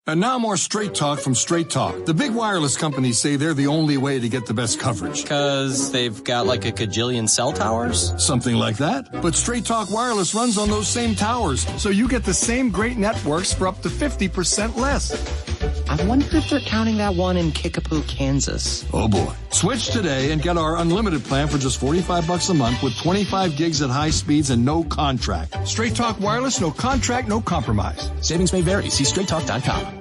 And now more Straight Talk from Straight Talk. The big wireless companies say they're the only way to get the best coverage. Because they've got like a gajillion cell towers? Something like that. But Straight Talk Wireless runs on those same towers, so you get the same great networks for up to 50% less. I wonder if they're counting that one in Kickapoo, Kansas. Oh boy. Switch today and get our unlimited plan for just $45 a month with 25 gigs at high speeds and no contract. Straight Talk Wireless, no contract, no compromise. Savings may vary. See straighttalk.com.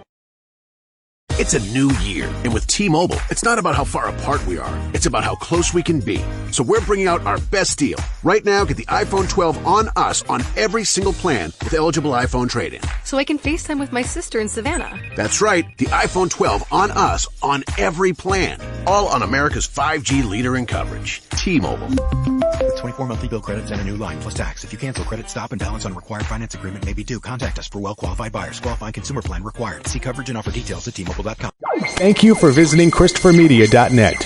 It's a new year, and with T-Mobile, it's not about how far apart we are. It's about how close we can be. So we're bringing out our best deal. Right now, get the iPhone 12 on us on every single plan with eligible iPhone trade-in. So I can FaceTime with my sister in Savannah. That's right, the iPhone 12 on us on every plan. All on America's 5G leader in coverage. T-Mobile. With 24 monthly bill credits and a new line plus tax. If you cancel, credit stop and balance on required finance agreement may be due. Contact us for well-qualified buyers. Qualifying consumer plan required. See coverage and offer details at T-Mobile.com. Thank you for visiting ChristopherMedia.net.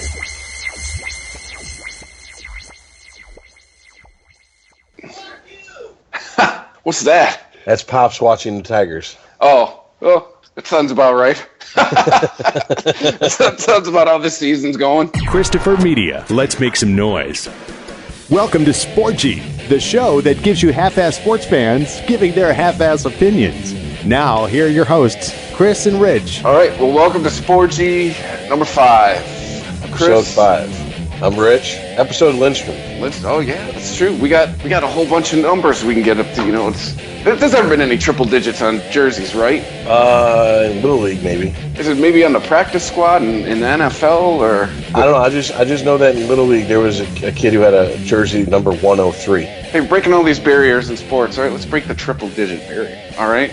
What's that? That's Pops watching the Tigers. Oh, that sounds about right. That sounds about how this season's going. Christopher Media. Let's make some noise. Welcome to Sporgy, the show that gives you half-ass sports fans giving their half-ass opinions. Now, here are your hosts, Chris and Rich. All right, well, welcome to Sporgy number 5. Episode 5. I'm Rich. Episode Lynchman. Oh yeah, that's true. We got a whole bunch of numbers we can get up to. You know, there's never been any triple digits on jerseys, right? In Little League maybe. Is it maybe on the practice squad in the NFL or? I don't know. I just know that in Little League there was a kid who had a jersey number 103. Hey, breaking all these barriers in sports. All right, let's break the triple digit barrier. All right.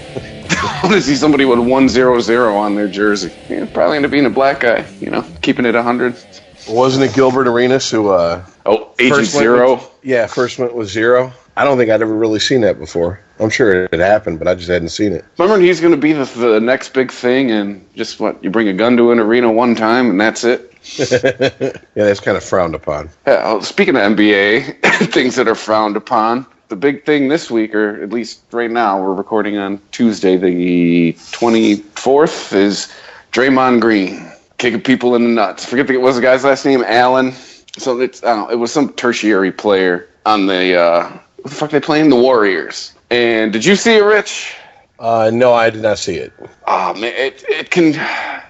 I want to see somebody with 100 on their jersey. Yeah, probably end up being a black guy. You know, keeping it 100. Wasn't it Gilbert Arenas who? Agent Zero. First went with 0. I don't think I'd ever really seen that before. I'm sure it happened, but I just hadn't seen it. Remember, he's going to be the next big thing, and just you bring a gun to an arena one time, and that's it. Yeah, that's kind of frowned upon. Yeah, speaking of NBA, things that are frowned upon, the big thing this week, or at least right now, we're recording on Tuesday, the 24th, is Draymond Green kicking people in the nuts. Forget what was the guy's last name, Allen. So it was some tertiary player on the what the fuck they playing? The Warriors. And did you see it, Rich? No, I did not see it. Oh man, it can.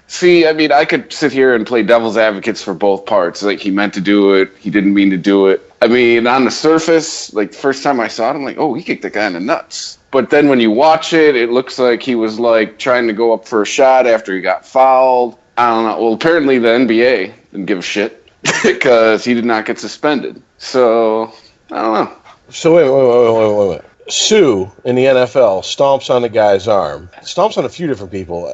See, I mean, I could sit here and play devil's advocates for both parts. Like, he meant to do it, he didn't mean to do it. I mean, on the surface, like, the first time I saw it, I'm like, oh, he kicked the guy in the nuts. But then when you watch it, it looks like he was, like, trying to go up for a shot after he got fouled. I don't know. Well, apparently the NBA didn't give a shit because he did not get suspended. So, I don't know. So, wait. Sue in the NFL stomps on the guy's arm. Stomps on a few different people.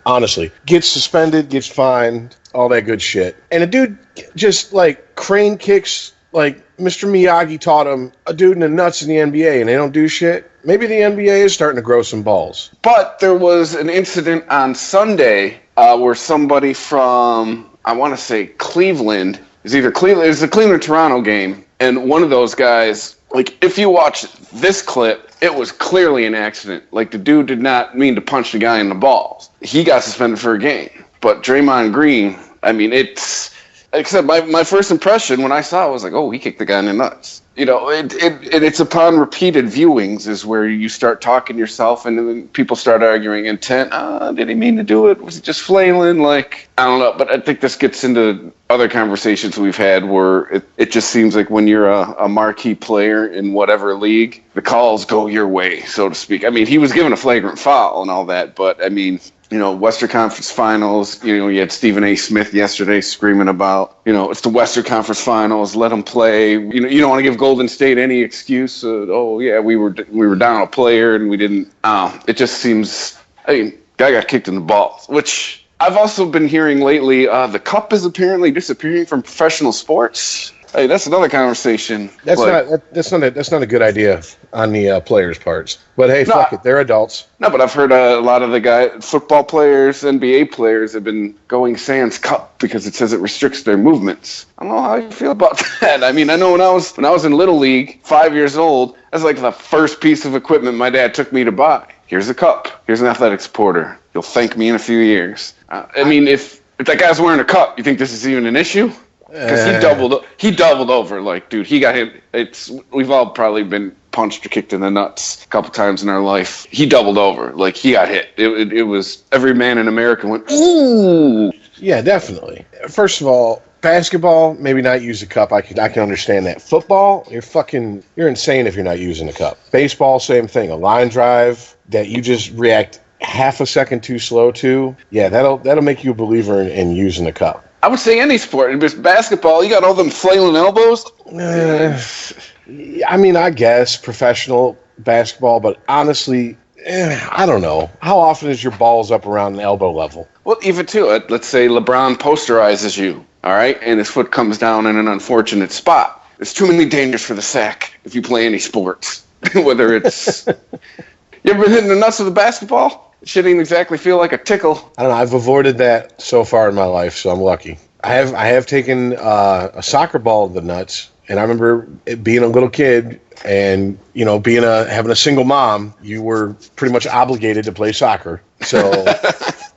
Honestly, gets suspended, gets fined, all that good shit. And a dude just like crane kicks, like Mr. Miyagi taught him, a dude in the nuts in the NBA, and they don't do shit. Maybe the NBA is starting to grow some balls. But there was an incident on Sunday where somebody from, I want to say Cleveland, it was the Cleveland-Toronto game, and one of those guys, like, if you watch this clip, it was clearly an accident. Like, the dude did not mean to punch the guy in the balls. He got suspended for a game. But Draymond Green, I mean, except my first impression when I saw it was like, oh, he kicked the guy in the nuts. You know, it's upon repeated viewings is where you start talking yourself, and then people start arguing intent. Did he mean to do it? Was he just flailing? Like, I don't know. But I think this gets into other conversations we've had where it just seems like when you're a marquee player in whatever league, the calls go your way, so to speak. I mean, he was given a flagrant foul and all that, but I mean, you know, Western Conference Finals, you know, you had Stephen A. Smith yesterday screaming about, you know, it's the Western Conference Finals, let them play. You know, you don't want to give Golden State any excuse. We were down a player and we didn't. It just seems, I mean, guy got kicked in the balls, which I've also been hearing lately. The cup is apparently disappearing from professional sports. Hey, that's another conversation. That's not a good idea on the players' parts. But hey, fuck it, they're adults. No, but I've heard a lot of the football players, NBA players have been going sans cup because it says it restricts their movements. I don't know how you feel about that. I mean, I know when I was in Little League, 5 years old, that's like the first piece of equipment my dad took me to buy. here's a cup. Here's an athletic supporter. You'll thank me in a few years. I mean, if that guy's wearing a cup, you think this is even an issue? Because he doubled over. Like, dude, he got hit. We've all probably been punched or kicked in the nuts a couple times in our life. He doubled over. Like, he got hit. It was every man in America went, ooh. Yeah, definitely. First of all, basketball, maybe not use a cup. I can understand that. Football, you're insane if you're not using a cup. Baseball, same thing. A line drive that you just react half a second too slow to. Yeah, that'll make you a believer in using a cup. I would say any sport. Just basketball, you got all them flailing elbows. I mean, I guess professional basketball, but honestly, I don't know. How often is your balls up around an elbow level? Well, even to it, let's say LeBron posterizes you, all right, and his foot comes down in an unfortunate spot. There's too many dangers for the sack if you play any sports. Whether it's... You ever been hitting the nuts with a basketball? It shouldn't exactly feel like a tickle. I don't know. I've avoided that so far in my life, so I'm lucky. I have taken a soccer ball to the nuts, and I remember being a little kid and, having a single mom, you were pretty much obligated to play soccer. So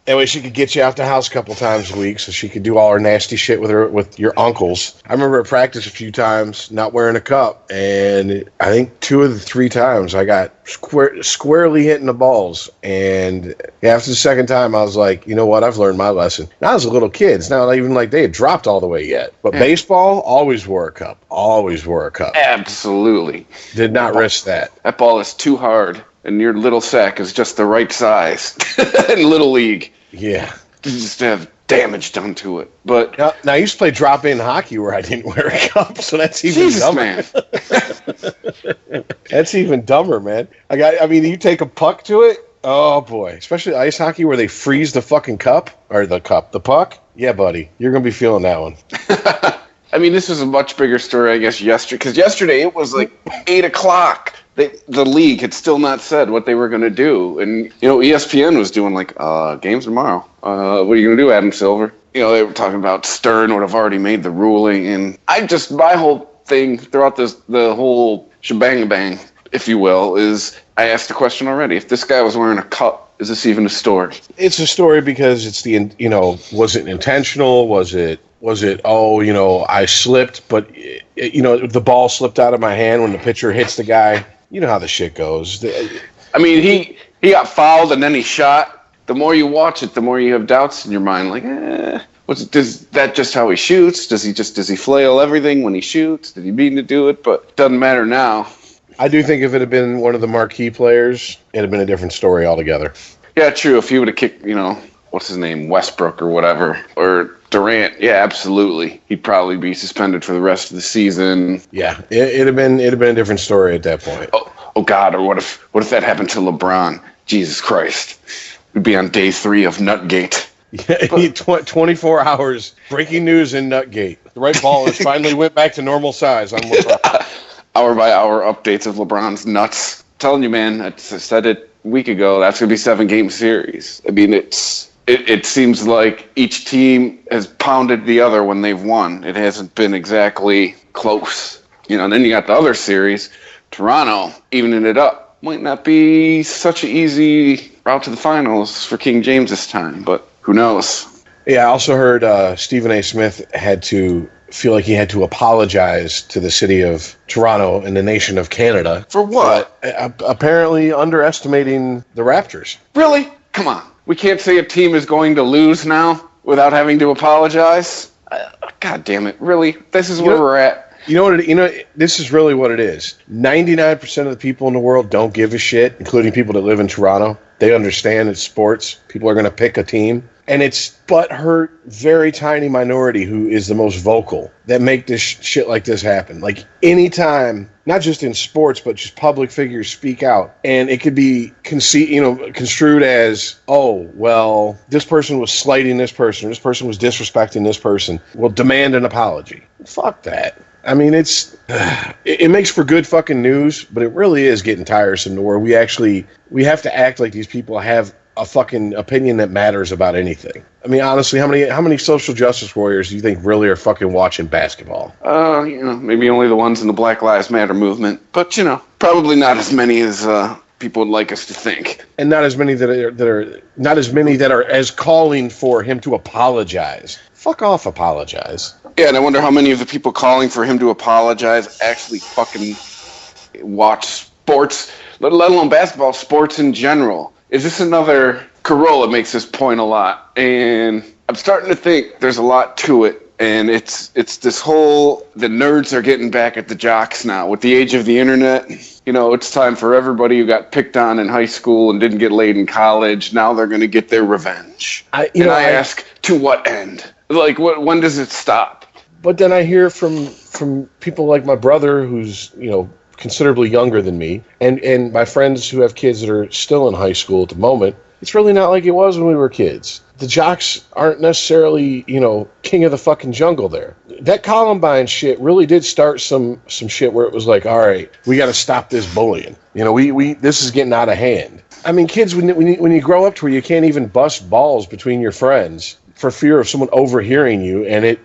that way she could get you out the house a couple times a week so she could do all her nasty shit with your uncles. I remember at practice a few times not wearing a cup, and I think 2 of the 3 times I got squarely hitting the balls. And after the second time, I was like, you know what? I've learned my lesson. And I was a little kid. It's not even like they had dropped all the way yet. But baseball, always wore a cup. Always wore a cup. Absolutely. Did not risk that. That ball is too hard, and your little sack is just the right size in Little League. Yeah. Just to have damage done to it. But now I used to play drop-in hockey where I didn't wear a cup, so that's even dumber. Man. That's even dumber, man. You take a puck to it, oh boy. Especially ice hockey where they freeze the fucking cup, or the puck. Yeah, buddy, you're going to be feeling that one. I mean, this was a much bigger story, I guess, yesterday. Because yesterday it was like 8 o'clock. The league had still not said what they were going to do. And, ESPN was doing like, games tomorrow. What are you going to do, Adam Silver? They were talking about Stern would have already made the ruling. And my whole thing throughout the whole shebang, if you will, is I asked the question already. If this guy was wearing a cup, is this even a story? It's a story because it's was it intentional? Was it, I slipped, but, the ball slipped out of my hand when the pitcher hits the guy. You know how the shit goes. I mean, he got fouled and then he shot. The more you watch it, the more you have doubts in your mind. Like, is that just how he shoots? Does he flail everything when he shoots? Did he mean to do it? But it doesn't matter now. I do think if it had been one of the marquee players, it'd have been a different story altogether. Yeah, true. If he would have kicked, what's his name, Westbrook or whatever, or Durant, yeah, absolutely. He'd probably be suspended for the rest of the season. Yeah, it'd have been a different story at that point. Oh God, or what if that happened to LeBron? Jesus Christ. We'd be on day 3 of Nutgate. Yeah, 24 hours. Breaking news in Nutgate. The right ball has finally went back to normal size on LeBron. Hour by hour updates of LeBron's nuts. I'm telling you, man, I said it a week ago, that's going to be 7-game series. I mean, it seems like each team has pounded the other when they've won. It hasn't been exactly close. And then you got the other series, Toronto, evening it up. Might not be such an easy route to the finals for King James this time, but who knows? Yeah, I also heard Stephen A. Smith had to feel like he had to apologize to the city of Toronto and the nation of Canada. For what? Apparently underestimating the Raptors. Really? Come on. We can't say a team is going to lose now without having to apologize? God damn it. Really? This is where we're at. This is really what it is. 99% of the people in the world don't give a shit, including people that live in Toronto. They understand it's sports. People are going to pick a team. And it's butthurt, very tiny minority who is the most vocal that make this shit like this happen. Like, anytime, not just in sports, but just public figures speak out. And it could be construed as, oh, well, this person was slighting this person, or this person was disrespecting this person. Well, demand an apology. Fuck that. I mean, it makes for good fucking news, but it really is getting tiresome to where we have to act like these people have a fucking opinion that matters about anything. I mean, honestly, how many social justice warriors do you think really are fucking watching basketball? Maybe only the ones in the Black Lives Matter movement, but probably not as many as people would like us to think. And not as many that are as calling for him to apologize. Fuck off, apologize. Yeah, and I wonder how many of the people calling for him to apologize actually fucking watch sports, let alone basketball, sports in general. Is this another... Corolla makes this point a lot, and I'm starting to think there's a lot to it, and it's this whole, the nerds are getting back at the jocks now. With the age of the internet, you know, it's time for everybody who got picked on in high school and didn't get laid in college, now they're going to get their revenge. I ask, to what end? Like, when does it stop? But then I hear from people like my brother, who's, you know, considerably younger than me, and my friends who have kids that are still in high school at the moment, it's really not like it was when we were kids. The jocks aren't necessarily, you know, king of the fucking jungle there. That Columbine shit really did start some shit where it was like, all right, we got to stop this bullying. You know, this is getting out of hand. I mean, kids, when you grow up to where you can't even bust balls between your friends for fear of someone overhearing you, and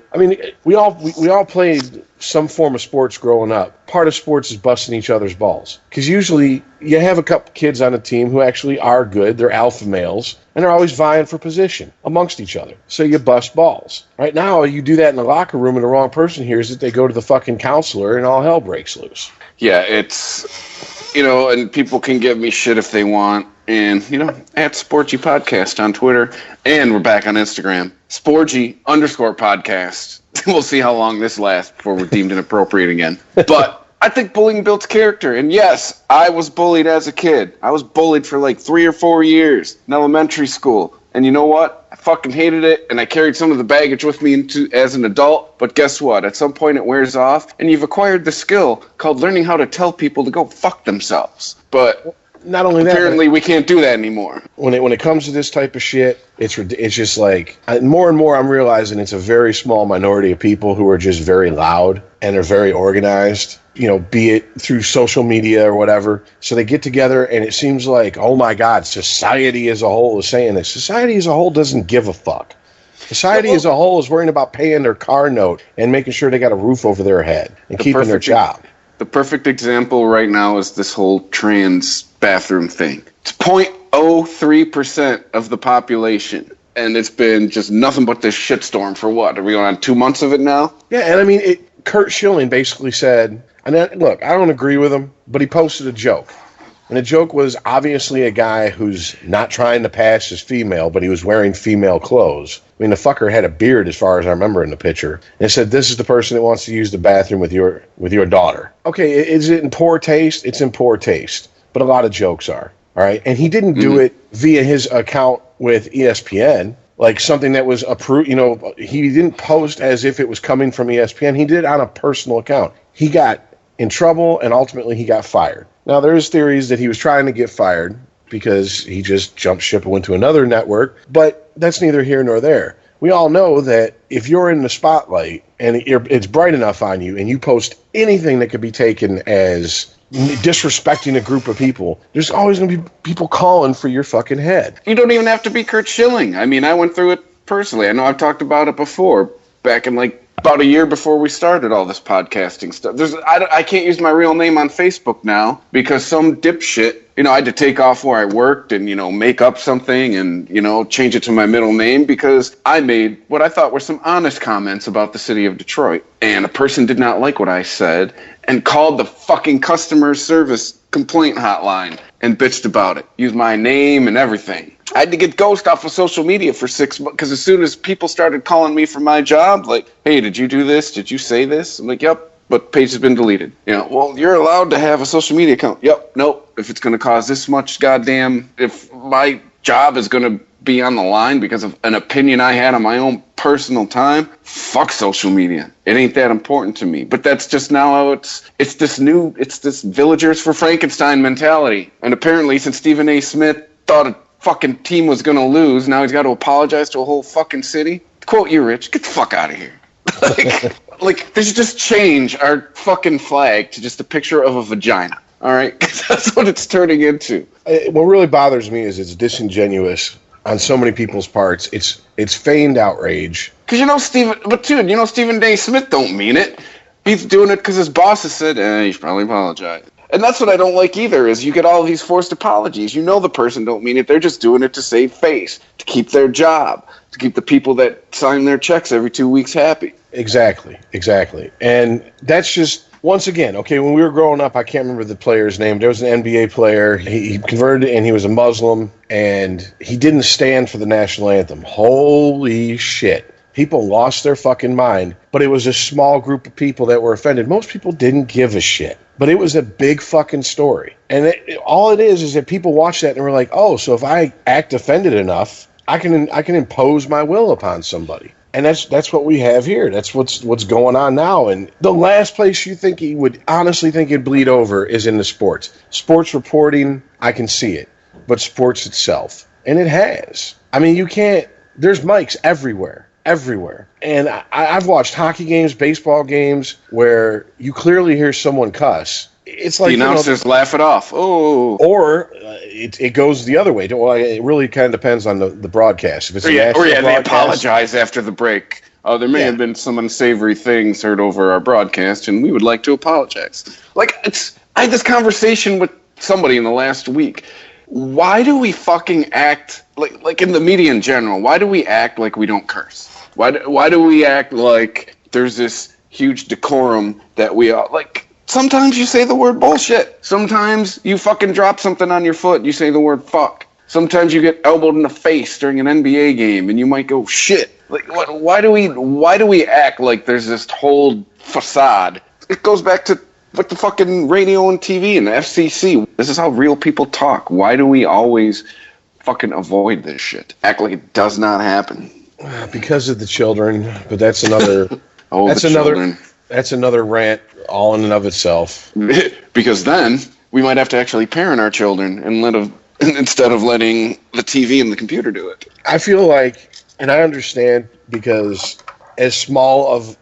we all played some form of sports growing up. Part of sports is busting each other's balls, because usually you have a couple kids on a team who actually are good, they're alpha males, and they're always vying for position amongst each other. So you bust balls. Right now, you do that in the locker room, and the wrong person hears it, they go to the fucking counselor, and all hell breaks loose. Yeah, it's, you know, and people can give me shit if they want. And, you know, at Sporgy Podcast on Twitter. And we're back on Instagram. Sporgy_podcast. We'll see how long this lasts before we're deemed inappropriate again. But I think bullying builds character. And yes, I was bullied as a kid. I was bullied for like 3 or 4 years in elementary school. And you know what? I fucking hated it, and I carried some of the baggage with me as an adult. But guess what? At some point it wears off, and you've acquired the skill called learning how to tell people to go fuck themselves. But... not only that, apparently we can't do that anymore. When it comes to this type of shit, it's just like, more and more I'm realizing it's a very small minority of people who are just very loud and are very organized, you know, be it through social media or whatever. So they get together, and it seems like, oh my God, society as a whole is saying this. Society as a whole doesn't give a fuck. Society as a whole is worrying about paying their car note and making sure they got a roof over their head and keeping their job. The perfect example right now is this whole trans bathroom thing. It's 0.03% of the population, and it's been just nothing but this shitstorm for what? Are we going on 2 months of it now? Yeah, and I mean, Kurt Schilling basically said, and look, I don't agree with him, but he posted a joke. And the joke was obviously a guy who's not trying to pass as female, but he was wearing female clothes. I mean, the fucker had a beard as far as I remember in the picture. And it said, this is the person that wants to use the bathroom with your daughter. Okay, is it in poor taste? It's in poor taste. But a lot of jokes are. All right. And he didn't do it via his account with ESPN, like something that was approved. You know, he didn't post as if it was coming from ESPN. He did it on a personal account. He got in trouble, and ultimately he got fired. Now, there's theories that he was trying to get fired because he just jumped ship and went to another network, but that's neither here nor there. We all know that if you're in the spotlight and it's bright enough on you and you post anything that could be taken as disrespecting a group of people, there's always going to be people calling for your fucking head. You don't even have to be Kurt Schilling. I mean, I went through it personally. I know I've talked about it before, back in like about a year before we started all this podcasting stuff. I can't use my real name on Facebook now because some dipshit, you know, I had to take off where I worked and, you know, make up something and, you know, change it to my middle name because I made what I thought were some honest comments about the city of Detroit. And a person did not like what I said and called the fucking customer service complaint hotline and bitched about it. Used my name and everything. I had to get ghost off of social media for 6 months because as soon as people started calling me for my job, like, hey, did you do this? Did you say this? I'm like, yep, but page has been deleted. You know, well, you're allowed to have a social media account. Yep, nope. If it's going to cause this much goddamn, if my job is going to be on the line because of an opinion I had on my own personal time, fuck social media. It ain't that important to me. But that's just now how it's this villagers for Frankenstein mentality. And apparently since Stephen A. Smith thought a fucking team was going to lose, now he's got to apologize to a whole fucking city. Quote you, Rich, get the fuck out of here. Like, they should just change our fucking flag to just a picture of a vagina. All right? That's what it's turning into. What really bothers me is it's disingenuous on so many people's parts. It's feigned outrage. Because Stephen A. Smith don't mean it. He's doing it because his boss has said, you should probably apologize. And that's what I don't like either, is you get all these forced apologies. You know the person don't mean it. They're just doing it to save face, to keep their job, to keep the people that sign their checks every 2 weeks happy. Exactly. And that's just, once again, okay, when we were growing up, I can't remember the player's name. There was an NBA player. He converted and he was a Muslim, and he didn't stand for the national anthem. Holy shit. People lost their fucking mind, but it was a small group of people that were offended. Most people didn't give a shit, but it was a big fucking story. And all it is that people watch that and we're like, oh, so if I act offended enough, I can impose my will upon somebody. And that's what we have here. That's what's going on now. And the last place you think he would honestly think it'd bleed over is in the sports. Sports reporting, I can see it, but sports itself. And it has. I mean, there's mics everywhere. And I've watched hockey games, baseball games, where you clearly hear someone cuss. It's like the announcers laugh it off. Oh, or it goes the other way. Well, it really kind of depends on the broadcast. If it's they apologize after the break. There may have been some unsavory things heard over our broadcast, and we would like to apologize. I had this conversation with somebody in the last week. Why do we fucking act like in the media in general? Why do we act like we don't curse? Why do we act like there's this huge decorum that we all like? Sometimes you say the word bullshit. Sometimes you fucking drop something on your foot and you say the word fuck. Sometimes you get elbowed in the face during an NBA game and you might go shit. Like, why do we act like there's this whole facade? It goes back to with the fucking radio and TV and the FCC. This is how real people talk. Why do we always fucking avoid this shit? Act like it does not happen. Because of the children, but that's another. Children. That's another rant, all in and of itself. Because then we might have to actually parent our children instead of letting the TV and the computer do it. I feel like, and I understand, because as small of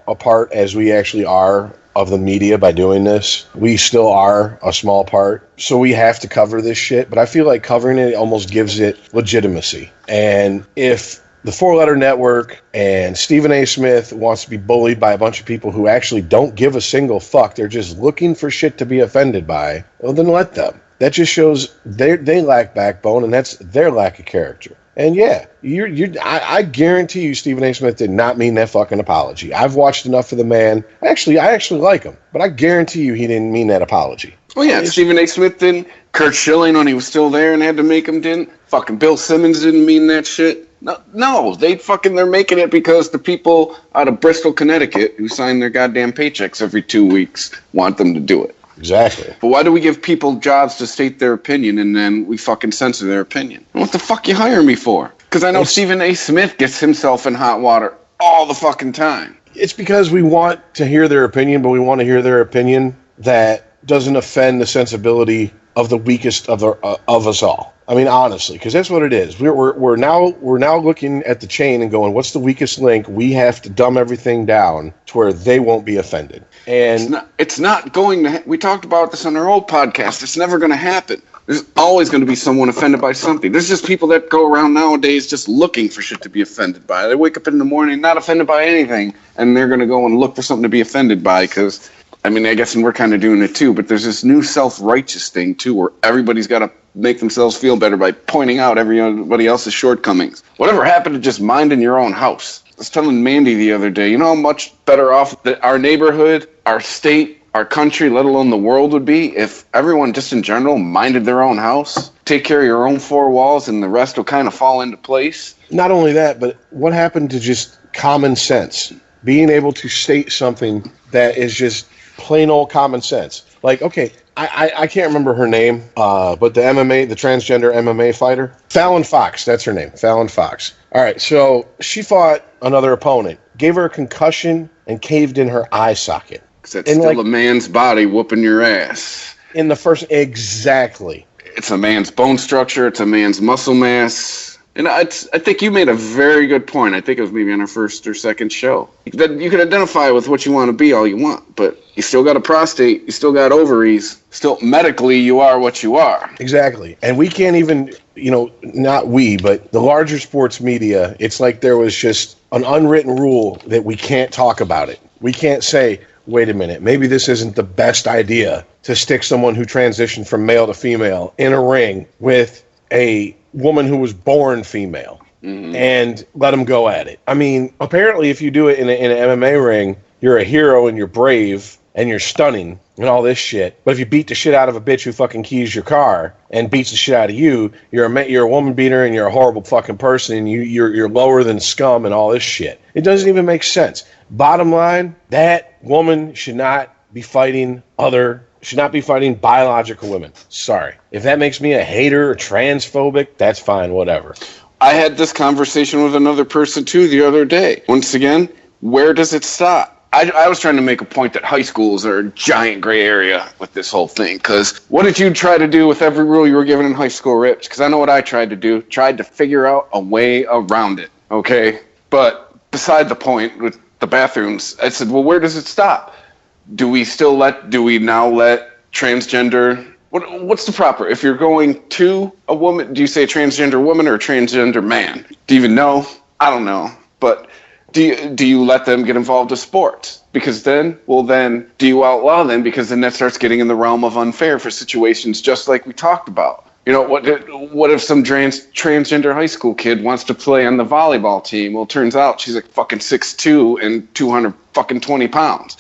a part as we actually are of the media by doing this, we still are a small part. So we have to cover this shit. But I feel like covering it almost gives it legitimacy. And if the Four-Letter Network and Stephen A. Smith wants to be bullied by a bunch of people who actually don't give a single fuck, they're just looking for shit to be offended by, well, then let them. That just shows they lack backbone, and that's their lack of character. And yeah, I guarantee you Stephen A. Smith did not mean that fucking apology. I've watched enough of the man. I actually like him, but I guarantee you he didn't mean that apology. Oh yeah, Stephen A. Smith didn't. Kurt Schilling, when he was still there and had to make him, didn't. Fucking Bill Simmons didn't mean that shit. No, they're making it because the people out of Bristol, Connecticut, who sign their goddamn paychecks every 2 weeks, want them to do it. Exactly. But why do we give people jobs to state their opinion and then we fucking censor their opinion? What the fuck you hire me for? Because I know Stephen A. Smith gets himself in hot water all the fucking time. It's because we want to hear their opinion, but we want to hear their opinion that doesn't offend the sensibility of the weakest of us all. I mean, honestly, because that's what it is. We're now looking at the chain and going, what's the weakest link? We have to dumb everything down to where they won't be offended. And it's not going to. We talked about this on our old podcast. It's never going to happen. There's always going to be someone offended by something. There's just people that go around nowadays just looking for shit to be offended by. They wake up in the morning not offended by anything, and they're going to go and look for something to be offended by because. I mean, I guess we're kind of doing it too, but there's this new self-righteous thing too where everybody's got to make themselves feel better by pointing out everybody else's shortcomings. Whatever happened to just minding your own house? I was telling Mandy the other day, you know how much better off that our neighborhood, our state, our country, let alone the world would be if everyone just in general minded their own house, take care of your own four walls, and the rest will kind of fall into place. Not only that, but what happened to just common sense? Being able to state something that is just plain old common sense. Like, okay, I can't remember her name, but the transgender MMA fighter, Fallon Fox, that's her name, Fallon Fox. All right, so she fought another opponent, gave her a concussion, and caved in her eye socket. Because that's still a man's body whooping your ass. In the first, exactly. It's a man's bone structure, it's a man's muscle mass. And I think you made a very good point. I think it was maybe on our first or second show. That you can identify with what you want to be all you want, but you still got a prostate, you still got ovaries, still medically you are what you are. Exactly. And we can't even, not we, but the larger sports media, it's like there was just an unwritten rule that we can't talk about it. We can't say, wait a minute, maybe this isn't the best idea to stick someone who transitioned from male to female in a ring with a woman who was born female and let them go at it. I mean, apparently if you do it in an MMA ring, you're a hero and you're brave and you're stunning and all this shit. But if you beat the shit out of a bitch who fucking keys your car and beats the shit out of you, you're a woman beater and you're a horrible fucking person and you're lower than scum and all this shit. It doesn't even make sense. Bottom line, that woman should not be fighting biological women. Sorry. If that makes me a hater or transphobic, that's fine, whatever. I had this conversation with another person, too, the other day. Once again, where does it stop? I was trying to make a point that high schools are a giant gray area with this whole thing. Because what did you try to do with every rule you were given in high school, Rips? Because I know what I tried to do. Tried to figure out a way around it, okay? But beside the point with the bathrooms, I said, well, where does it stop? Do we now let transgender... What's the proper? If you're going to a woman, do you say a transgender woman or a transgender man? Do you even know? I don't know. But do you let them get involved with sports? Because then do you outlaw them? Because then that starts getting in the realm of unfair for situations just like we talked about. You know, what if some transgender high school kid wants to play on the volleyball team? Well, it turns out she's like fucking 6'2" and 220 pounds.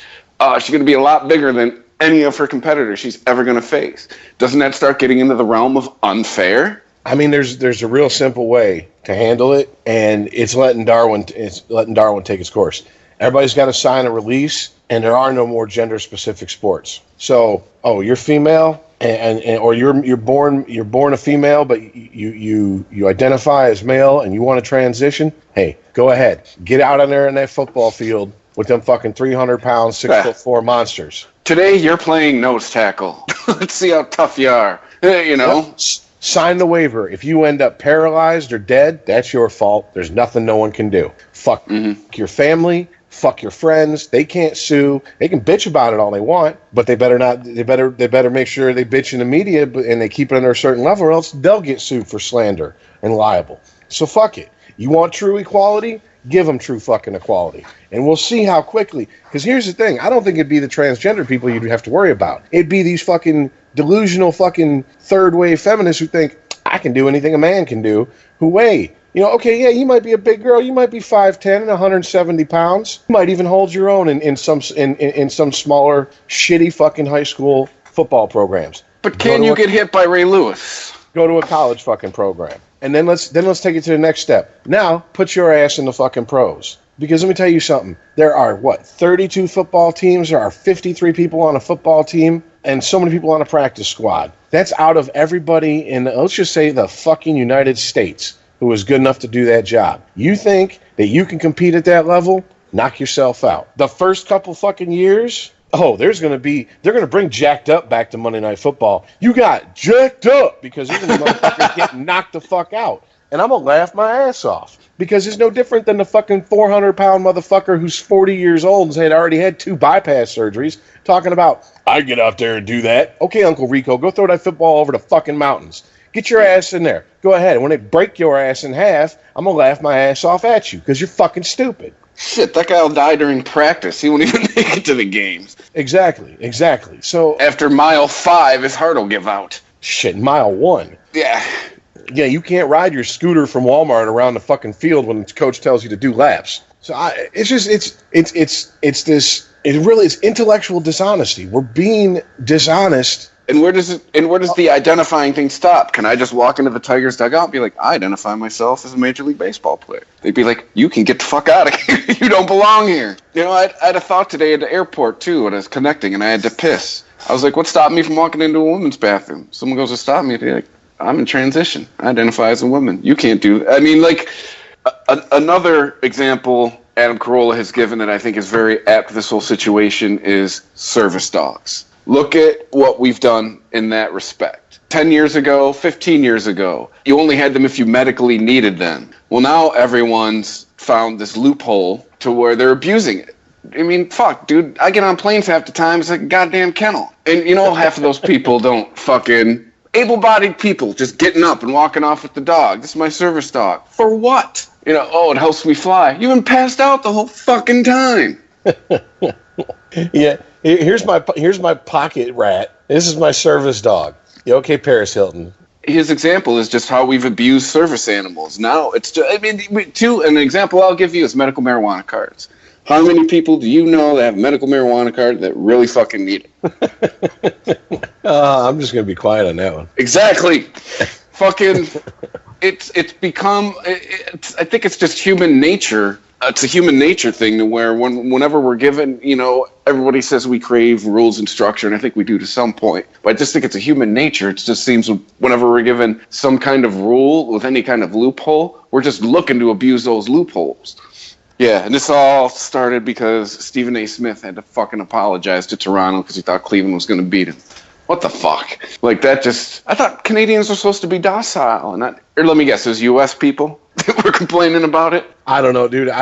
She's going to be a lot bigger than any of her competitors she's ever going to face. Doesn't that start getting into the realm of unfair? I mean, there's a real simple way to handle it, and it's letting Darwin take its course. Everybody's got to sign a release, and there are no more gender-specific sports. So, you're female, or you're born a female, but you identify as male, and you want to transition. Hey, go ahead, get out on there in that football field with them fucking 300-pound, 6'4" monsters. Today you're playing nose tackle. Let's see how tough you are. You know. Yep. Sign the waiver. If you end up paralyzed or dead, that's your fault. There's nothing no one can do. Fuck your family. Fuck your friends. They can't sue. They can bitch about it all they want, but they better not. They better make sure they bitch in the media and they keep it under a certain level, or else they'll get sued for slander and liable. So fuck it. You want true equality? Give them true fucking equality. And we'll see how quickly. Because here's the thing. I don't think it'd be the transgender people you'd have to worry about. It'd be these fucking delusional fucking third wave feminists who think, I can do anything a man can do. You might be a big girl. You might be 5'10" and 170 pounds. You might even hold your own in some smaller, shitty fucking high school football programs. But can you get hit by Ray Lewis? Go to a college fucking program. And then let's take it to the next step. Now, put your ass in the fucking pros. Because let me tell you something. There are, 32 football teams? There are 53 people on a football team and so many people on a practice squad. That's out of everybody in, let's just say, the fucking United States who is good enough to do that job. You think that you can compete at that level? Knock yourself out. The first couple fucking years... they're going to bring jacked up back to Monday Night Football. You got jacked up because you're going to motherfuckers get knocked the fuck out. And I'm going to laugh my ass off because it's no different than the fucking 400-pound motherfucker who's 40 years old and had already had 2 bypass surgeries talking about, I get out there and do that. Okay, Uncle Rico, go throw that football over the fucking mountains. Get your ass in there. Go ahead. And when they break your ass in half, I'm going to laugh my ass off at you because you're fucking stupid. Shit, that guy will die during practice. He won't even make it to the games. Exactly. So after mile 5, his heart will give out. Shit, mile 1. Yeah, you can't ride your scooter from Walmart around the fucking field when the coach tells you to do laps. So it's intellectual dishonesty. We're being dishonest. And where does the identifying thing stop? Can I just walk into the Tigers dugout and be like, I identify myself as a Major League Baseball player? They'd be like, you can get the fuck out of here. You don't belong here. You know, I had a thought today at the airport, too, when I was connecting, and I had to piss. I was like, what stopped me from walking into a woman's bathroom? Someone goes to stop me, and be like, I'm in transition. I identify as a woman. You can't do that. I mean, like, another example Adam Carolla has given that I think is very apt to this whole situation is service dogs. Look at what we've done in that respect. 10 years ago, 15 years ago, you only had them if you medically needed them. Well, now everyone's found this loophole to where they're abusing it. I mean, fuck, dude, I get on planes half the time, it's like a goddamn kennel. And, half of those people don't fucking... Able-bodied people just getting up and walking off with the dog. This is my service dog. For what? It helps me fly. You've been passed out the whole fucking time. Yeah, here's my pocket rat. This is my service dog. You okay, Paris Hilton? His example is just how we've abused service animals. Now it's just, an example I'll give you is medical marijuana cards. How many people do you know that have a medical marijuana card that really fucking need it? I'm just gonna be quiet on that one. Exactly. Fucking, it's become. I think it's just human nature. It's a human nature thing to where whenever we're given, everybody says we crave rules and structure, and I think we do to some point. But I just think it's a human nature. It just seems whenever we're given some kind of rule with any kind of loophole, we're just looking to abuse those loopholes. Yeah, and this all started because Stephen A. Smith had to fucking apologize to Toronto because he thought Cleveland was going to beat him. What the fuck? Like, that just... I thought Canadians were supposed to be docile, and not... Or let me guess, it was U.S. people that were complaining about it? I don't know, dude.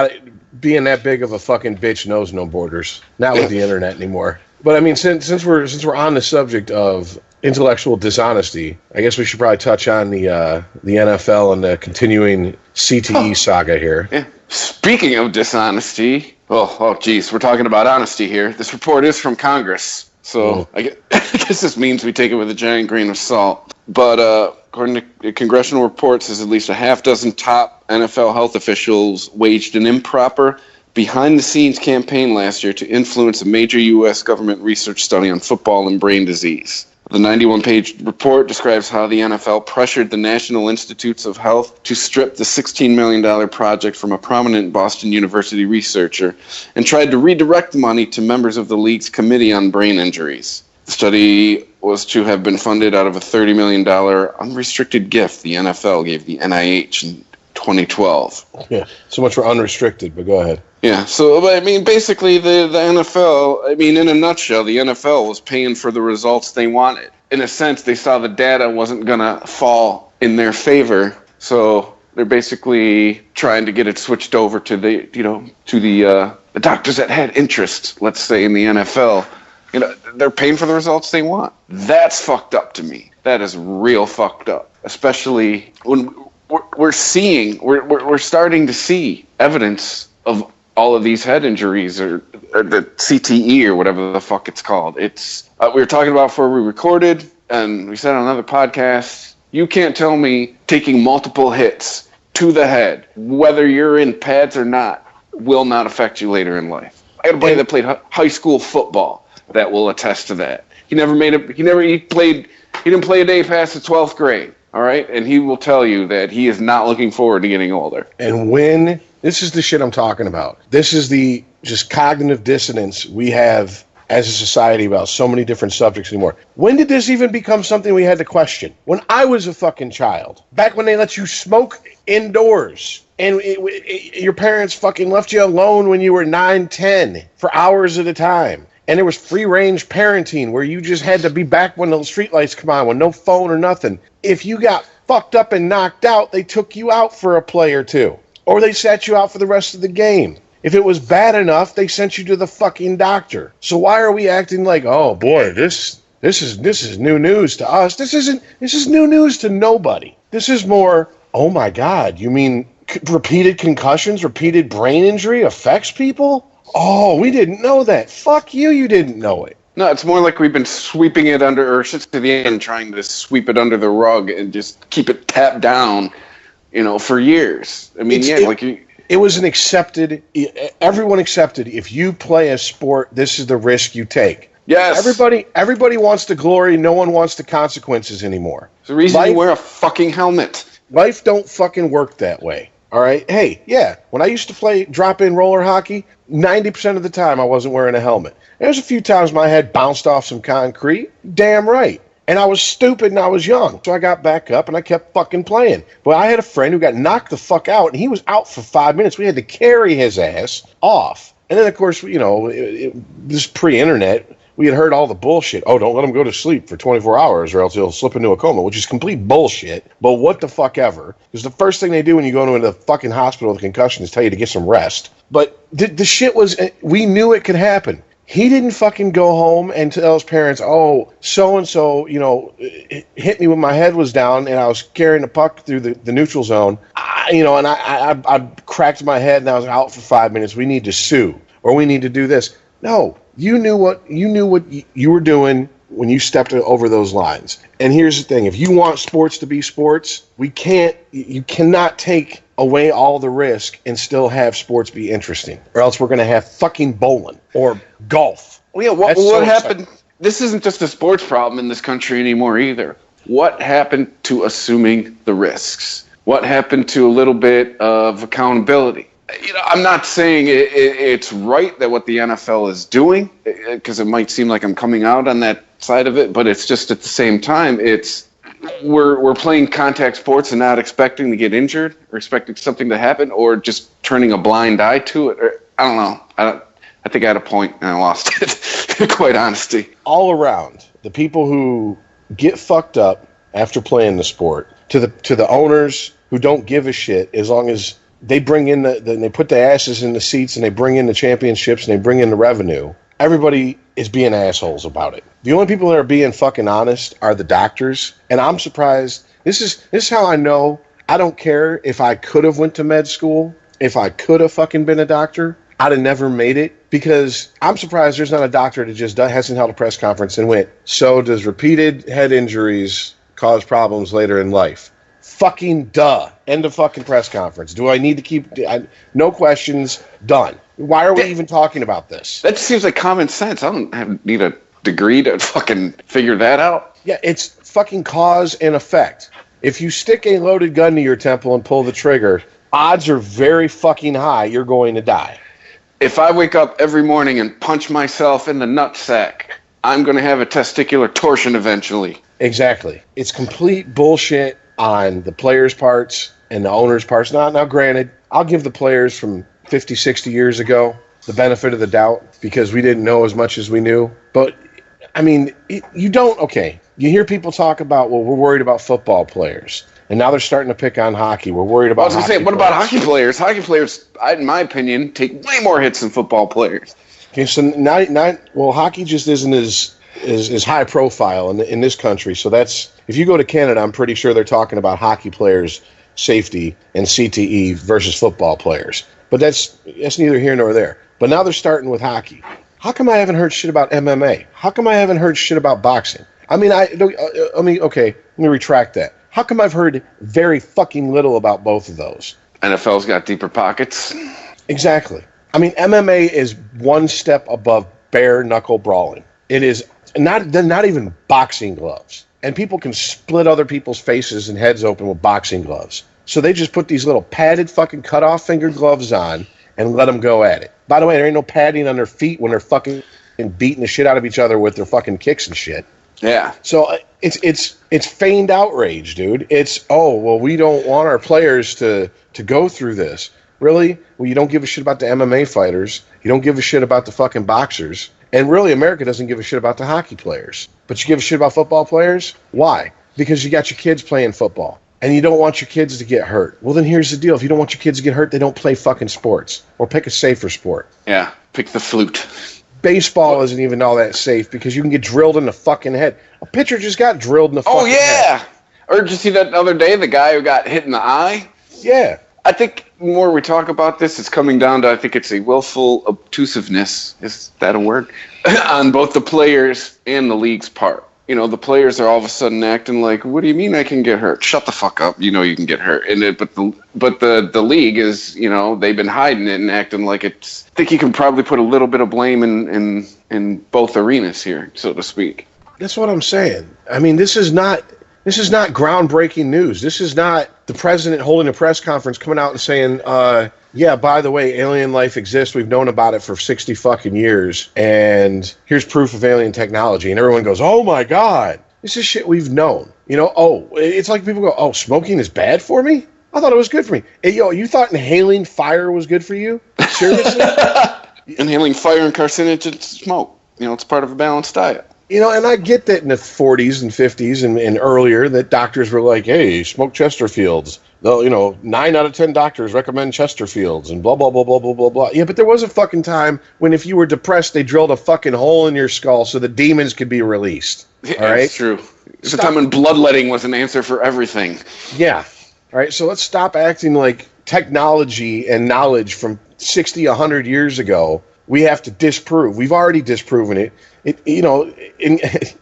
Being that big of a fucking bitch knows no borders. Not with the internet anymore. But, I mean, since we're on the subject of intellectual dishonesty, I guess we should probably touch on the NFL and the continuing CTE saga here. Yeah. Speaking of dishonesty... Oh, geez, we're talking about honesty here. This report is from Congress. So I guess this means we take it with a giant grain of salt. But according to congressional reports, there's at least a half dozen top NFL health officials waged an improper, behind-the-scenes campaign last year to influence a major U.S. government research study on football and brain disease. The 91-page report describes how the NFL pressured the National Institutes of Health to strip the $16 million project from a prominent Boston University researcher and tried to redirect the money to members of the league's Committee on Brain Injuries. The study was to have been funded out of a $30 million unrestricted gift the NFL gave the NIH in 2012. Yeah, so much for unrestricted, but go ahead. Yeah, so, I mean, basically the NFL, I mean, in a nutshell, the NFL was paying for the results they wanted. In a sense, they saw the data wasn't going to fall in their favor, so they're basically trying to get it switched over to the doctors that had interest, let's say, in the NFL. They're paying for the results they want. That's fucked up to me. That is real fucked up, especially when we're starting to see evidence of all of these head injuries or the CTE or whatever the fuck it's called. It's we were talking about before we recorded, and we said on another podcast, you can't tell me taking multiple hits to the head, whether you're in pads or not, will not affect you later in life. I had a buddy that played high school football that will attest to that. He didn't play a day past the 12th grade. All right, and he will tell you that he is not looking forward to getting older. And this is the shit I'm talking about. This is the just cognitive dissonance we have as a society about so many different subjects anymore. When did this even become something we had to question? When I was a fucking child, back when they let you smoke indoors, and your parents fucking left you alone when you were 9, 10 for hours at a time. And there was free-range parenting where you just had to be back when the streetlights come on, with no phone or nothing. If you got fucked up and knocked out, they took you out for a play or two. Or they sat you out for the rest of the game. If it was bad enough, they sent you to the fucking doctor. So why are we acting like, oh boy, this is new news to us? This is new news to nobody. This is more, oh my God, you mean repeated concussions, repeated brain injury affects people? Oh, we didn't know that. Fuck you, you didn't know it. No, it's more like we've been sweeping it under, or to the end, trying to sweep it under the rug and just keep it tapped down, for years. I mean, it was an accepted, everyone accepted, if you play a sport, this is the risk you take. Yes. Everybody wants the glory, no one wants the consequences anymore. It's the reason you wear a fucking helmet. Life don't fucking work that way. All right. Hey, yeah. When I used to play drop-in roller hockey, 90% of the time I wasn't wearing a helmet. There's a few times my head bounced off some concrete. Damn right. And I was stupid and I was young. So I got back up and I kept fucking playing. But I had a friend who got knocked the fuck out and he was out for 5 minutes. We had to carry his ass off. And then, of course, this pre-internet, we had heard all the bullshit. Oh, don't let him go to sleep for 24 hours or else he'll slip into a coma, which is complete bullshit. But what the fuck ever. Because the first thing they do when you go into the fucking hospital with a concussion is tell you to get some rest. But the shit was, we knew it could happen. He didn't fucking go home and tell his parents, oh, so-and-so, hit me when my head was down and I was carrying the puck through the neutral zone, and I cracked my head and I was out for 5 minutes. We need to sue or we need to do this. No, You knew what you were doing when you stepped over those lines. And here's the thing: if you want sports to be sports, you cannot take away all the risk and still have sports be interesting, or else we're going to have fucking bowling or golf. Well, yeah, what happened? This isn't just a sports problem in this country anymore either. What happened to assuming the risks? What happened to a little bit of accountability? I'm not saying it's right that what the NFL is doing, because it might seem like I'm coming out on that side of it, but it's just at the same time, we're playing contact sports and not expecting to get injured or expecting something to happen or just turning a blind eye to it. Or, I don't know. I think I had a point and I lost it, quite honestly. All around, the people who get fucked up after playing the sport, to the owners who don't give a shit as long as they bring in they put the asses in the seats and they bring in the championships and they bring in the revenue. Everybody is being assholes about it. The only people that are being fucking honest are the doctors, and I'm surprised. This is how I know I don't care if I could have went to med school, if I could have fucking been a doctor, I'd have never made it, because I'm surprised there's not a doctor that just hasn't held a press conference and went, so does repeated head injuries cause problems later in life? Fucking duh. End of fucking press conference. Do I need to keep... no questions. Done. Why are we even talking about this? That just seems like common sense. I don't need a degree to fucking figure that out. Yeah, it's fucking cause and effect. If you stick a loaded gun to your temple and pull the trigger, odds are very fucking high you're going to die. If I wake up every morning and punch myself in the nutsack, I'm going to have a testicular torsion eventually. Exactly. It's complete bullshit on the players' parts and the owners' parts. Now, granted, I'll give the players from 50, 60 years ago the benefit of the doubt because we didn't know as much as we knew. But, I mean, you don't... Okay, you hear people talk about, well, we're worried about football players. And now they're starting to pick on hockey. We're worried about hockey players. I was going to say, what about hockey players? Hockey players, in my opinion, take way more hits than football players. Okay, so hockey just isn't as high profile in this country. So that's... If you go to Canada, I'm pretty sure they're talking about hockey players' safety and CTE versus football players. But that's neither here nor there. But now they're starting with hockey. How come I haven't heard shit about MMA? How come I haven't heard shit about boxing? Okay, let me retract that. How come I've heard very fucking little about both of those? NFL's got deeper pockets. Exactly. I mean, MMA is one step above bare knuckle brawling. It is they're not even boxing gloves. And people can split other people's faces and heads open with boxing gloves. So they just put these little padded fucking cut-off finger gloves on and let them go at it. By the way, there ain't no padding on their feet when they're fucking beating the shit out of each other with their fucking kicks and shit. Yeah. So it's feigned outrage, dude. It's, we don't want our players to go through this. Really? Well, you don't give a shit about the MMA fighters. You don't give a shit about the fucking boxers. And really, America doesn't give a shit about the hockey players. But you give a shit about football players? Why? Because you got your kids playing football. And you don't want your kids to get hurt. Well, then here's the deal. If you don't want your kids to get hurt, they don't play fucking sports. Or pick a safer sport. Yeah, pick the flute. Baseball isn't even all that safe because you can get drilled in the fucking head. A pitcher just got drilled in the fucking head. Or did you see that the other day, the guy who got hit in the eye? Yeah. I think the more we talk about this, it's coming down to, I think it's a willful obtusiveness, is that a word, on both the players and the league's part. You know, the players are all of a sudden acting like, what do you mean I can get hurt? Shut the fuck up. You know you can get hurt. But the league is, you know, they've been hiding it and acting like it's... I think you can probably put a little bit of blame in both arenas here, so to speak. That's what I'm saying. I mean, this is not groundbreaking news. This is not the president holding a press conference coming out and saying, yeah, by the way, alien life exists. We've known about it for 60 fucking years. And here's proof of alien technology. And everyone goes, oh my God, this is shit we've known. You know, it's like people go, smoking is bad for me? I thought it was good for me. Hey, you thought inhaling fire was good for you? Seriously? Inhaling fire and carcinogen smoke. You know, it's part of a balanced diet. You know, and I get that in the 40s and 50s and earlier that doctors were like, hey, smoke Chesterfields. Though, you know, 9 out of 10 doctors recommend Chesterfields and blah, blah, blah, blah, blah, blah, blah. Yeah, but there was a fucking time when if you were depressed, they drilled a fucking hole in your skull so the demons could be released. Yeah, all right? That's true. There's a time when bloodletting was an answer for everything. Yeah. All right, so let's stop acting like technology and knowledge from 60, 100 years ago we have to disprove. We've already disproven it. The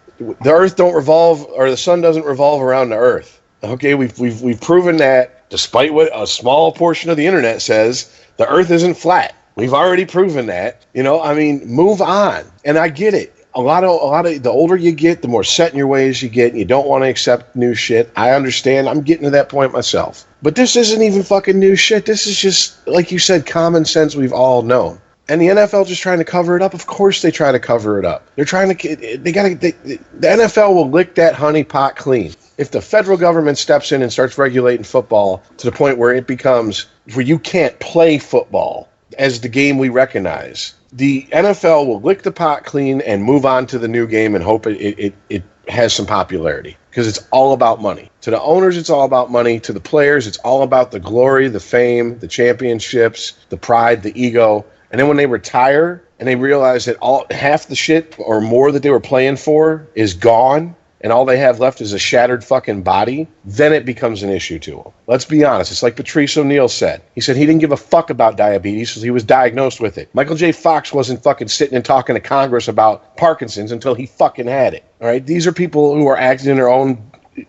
Earth don't revolve, or the sun doesn't revolve around the Earth. Okay, we've proven that, despite what a small portion of the internet says, the Earth isn't flat. We've already proven that. Move on. And I get it. A lot of the older you get, the more set in your ways you get, and you don't want to accept new shit. I understand. I'm getting to that point myself. But this isn't even fucking new shit. This is just, like you said, common sense we've all known. And the NFL just trying to cover it up. Of course they try to cover it up. They're trying to. The NFL will lick that honey pot clean. If the federal government steps in and starts regulating football to the point where it becomes where you can't play football as the game we recognize, the NFL will lick the pot clean and move on to the new game and hope it has some popularity, because it's all about money. To the owners, it's all about money. To the players, it's all about the glory, the fame, the championships, the pride, the ego. And then when they retire and they realize that half the shit or more that they were playing for is gone, and all they have left is a shattered fucking body, then it becomes an issue to them. Let's be honest. It's like Patrice O'Neal said. He said he didn't give a fuck about diabetes because he was diagnosed with it. Michael J. Fox wasn't fucking sitting and talking to Congress about Parkinson's until he fucking had it. All right? These are people who are acting in their own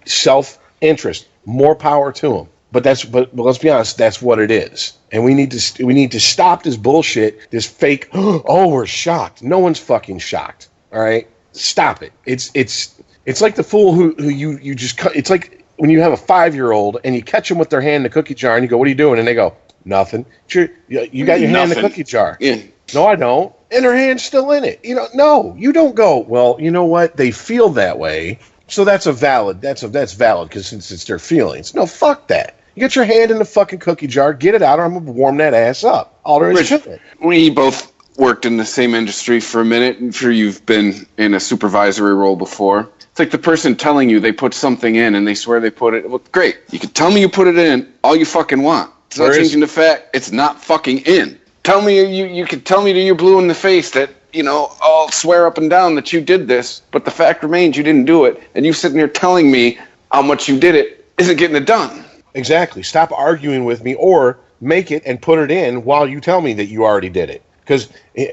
self-interest. More power to them. But let's be honest, that's what it is. And we need to stop this bullshit, this fake, oh, we're shocked. No one's fucking shocked. All right? Stop it. It's like the fool who you just cut. It's like when you have a 5-year-old and you catch them with their hand in the cookie jar and you go, "What are you doing?" And they go, "Nothing." You got your hand in the cookie jar. Yeah. No, I don't. And their hand's still in it. No, you don't go, well, you know what? They feel that way. So that's valid because since it's their feelings. No, fuck that. You get your hand in the fucking cookie jar, get it out, or I'm going to warm that ass up. All there is to it. We both worked in the same industry for a minute. I'm sure you've been in a supervisory role before. It's like the person telling you they put something in and they swear they put it. Well, great. You can tell me you put it in all you fucking want. It's not changing the fact it's not fucking in. Tell me you can tell me that you're blue in the face that, I'll swear up and down that you did this, but the fact remains you didn't do it. And you sitting there telling me how much you did it isn't getting it done. Exactly. Stop arguing with me or make it and put it in while you tell me that you already did it. Because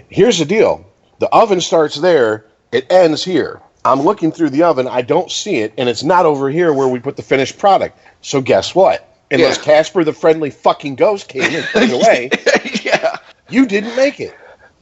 here's the deal. The oven starts there. It ends here. I'm looking through the oven. I don't see it, and it's not over here where we put the finished product. So guess what? Unless Casper the friendly fucking ghost came and took it away, you didn't make it.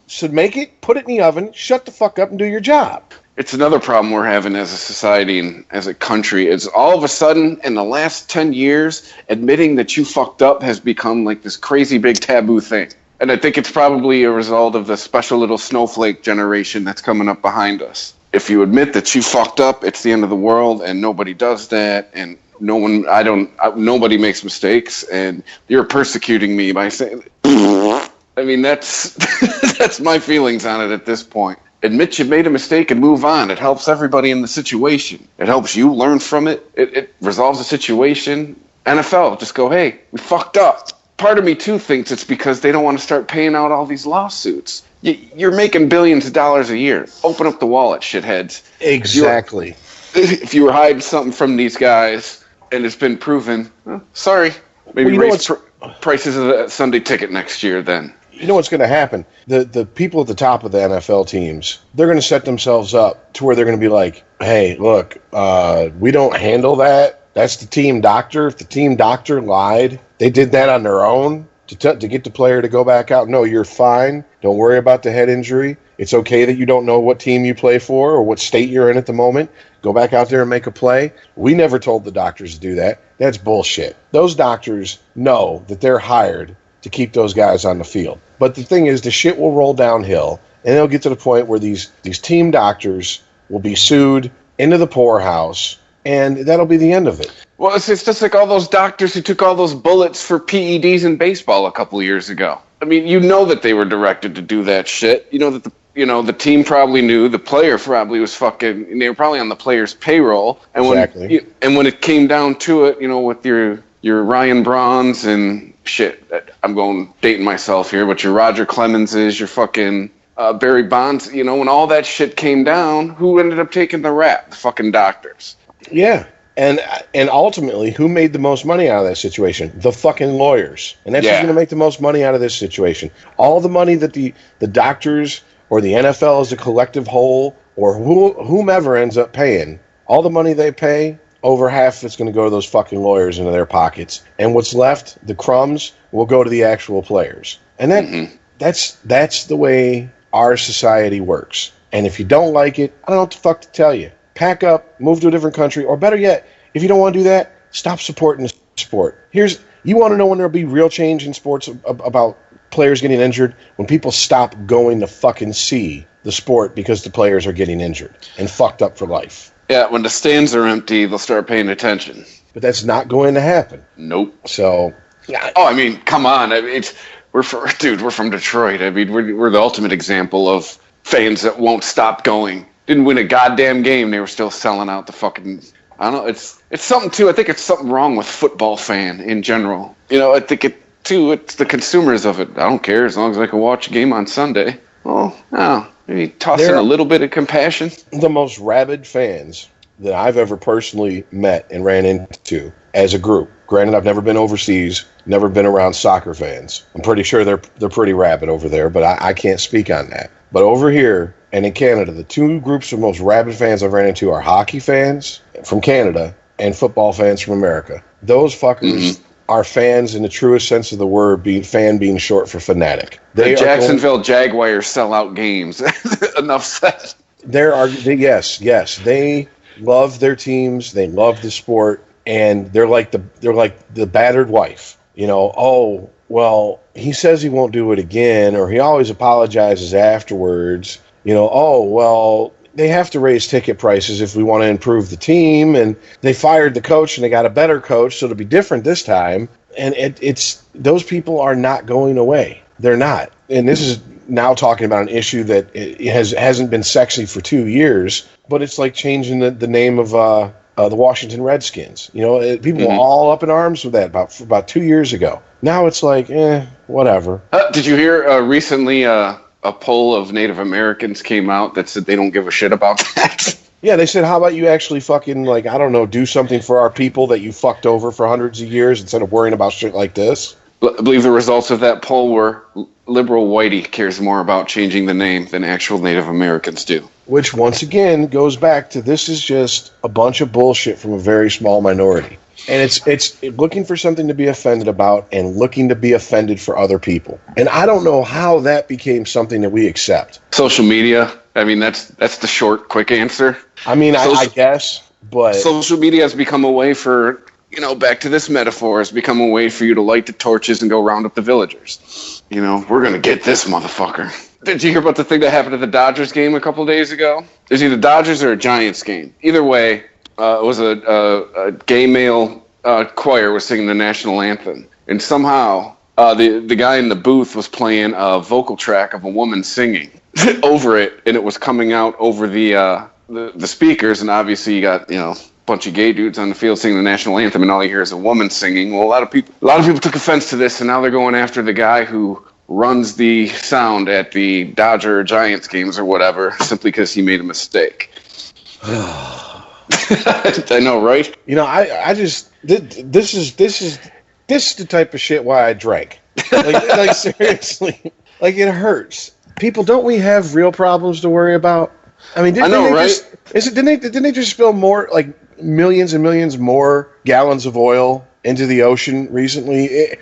So make it, put it in the oven, shut the fuck up, and do your job. It's another problem we're having as a society and as a country. It's all of a sudden, in the last 10 years, admitting that you fucked up has become like this crazy big taboo thing. And I think it's probably a result of the special little snowflake generation that's coming up behind us. If you admit that you fucked up, it's the end of the world, and nobody does that, and nobody makes mistakes, and you're persecuting me by saying, that's my feelings on it at this point. Admit you made a mistake and move on. It helps everybody in the situation. It helps you learn from it. It resolves the situation. NFL, just go, hey, we fucked up. Part of me, too, thinks it's because they don't want to start paying out all these lawsuits. You're making billions of dollars a year. Open up the wallet, shitheads. Exactly. If you were hiding something from these guys and it's been proven, sorry. Maybe raise prices of the Sunday ticket next year then. You know what's going to happen? The people at the top of the NFL teams, they're going to set themselves up to where they're going to be like, hey, look, we don't handle that. That's the team doctor. If the team doctor lied, they did that on their own to get the player to go back out. No, you're fine. Don't worry about the head injury. It's okay that you don't know what team you play for or what state you're in at the moment. Go back out there and make a play. We never told the doctors to do that. That's bullshit. Those doctors know that they're hired to keep those guys on the field. But the thing is, the shit will roll downhill, and it'll get to the point where these team doctors will be sued into the poorhouse, and that'll be the end of it. Well, it's just like all those doctors who took all those bullets for PEDs in baseball a couple of years ago. I mean, you know that they were directed to do that shit. You know that the team probably knew, the player probably was fucking, they were probably on the player's payroll. And exactly. When it came down to it, with your Ryan Brauns and shit, I'm dating myself here, but your Roger Clemenses, your fucking Barry Bonds, when all that shit came down, who ended up taking the rap? The fucking doctors. Yeah. And ultimately, who made the most money out of that situation? The fucking lawyers. And that's who's going to make the most money out of this situation. All the money that the doctors or the NFL as a collective whole or whomever ends up paying, all the money they pay, over half of it's going to go to those fucking lawyers into their pockets. And what's left, the crumbs, will go to the actual players. And that's the way our society works. And if you don't like it, I don't know what the fuck to tell you. Pack up, move to a different country, or better yet, if you don't want to do that, stop supporting the sport. You want to know when there'll be real change in sports about players getting injured? When people stop going to fucking see the sport because the players are getting injured and fucked up for life. Yeah, when the stands are empty, they'll start paying attention. But that's not going to happen. Nope. So, I mean, come on. I mean, we're from Detroit. I mean, we're the ultimate example of fans that won't stop going. Didn't win a goddamn game. They were still selling out the fucking. I don't know. It's something too. I think it's something wrong with football fan in general. I think it's the consumers of it. I don't care as long as I can watch a game on Sunday. Well, no. Maybe toss in a little bit of compassion. The most rabid fans that I've ever personally met and ran into as a group. Granted, I've never been overseas, never been around soccer fans. I'm pretty sure they're pretty rabid over there, but I can't speak on that. But over here and in Canada, the two groups of most rabid fans I've ran into are hockey fans from Canada and football fans from America. Those fuckers are fans in the truest sense of the word, being short for fanatic. The Jacksonville Jaguars sell out games. Enough said. Yes. They love their teams. They love the sport, and they're like the battered wife. Oh, well, he says he won't do it again, or he always apologizes afterwards. Oh, well, they have to raise ticket prices if we want to improve the team, and they fired the coach and they got a better coach, so it'll be different this time. And it's those people are not going away. They're not. And this is now talking about an issue that hasn't been sexy for 2 years, but it's like changing the name of the Washington Redskins. People were all up in arms with that about 2 years ago. Now it's like, whatever. Did you hear recently a poll of Native Americans came out that said they don't give a shit about that? Yeah, they said, how about you actually fucking, do something for our people that you fucked over for hundreds of years instead of worrying about shit like this? I believe the results of that poll were liberal whitey cares more about changing the name than actual Native Americans do. Which, once again, goes back to this is just a bunch of bullshit from a very small minority. And it's looking for something to be offended about and looking to be offended for other people. And I don't know how that became something that we accept. Social media. I mean, that's the short, quick answer. I mean, I guess, but... Social media has become a way for, back to this metaphor, has become a way for you to light the torches and go round up the villagers. We're going to get this motherfucker. Did you hear about the thing that happened at the Dodgers game a couple days ago? There's either Dodgers or a Giants game. Either way, it was a gay male choir was singing the national anthem. And somehow the guy in the booth was playing a vocal track of a woman singing over it, and it was coming out over the speakers. And obviously you got, a bunch of gay dudes on the field singing the national anthem, and all you hear is a woman singing. Well, a lot of people took offense to this, and now they're going after the guy who runs the sound at the Dodger Giants games or whatever, simply because he made a mistake. I know, right? I just this is the type of shit why I drank. Like seriously, it hurts. People, don't we have real problems to worry about? I mean, didn't they just spill more, millions and millions more gallons of oil into the ocean recently?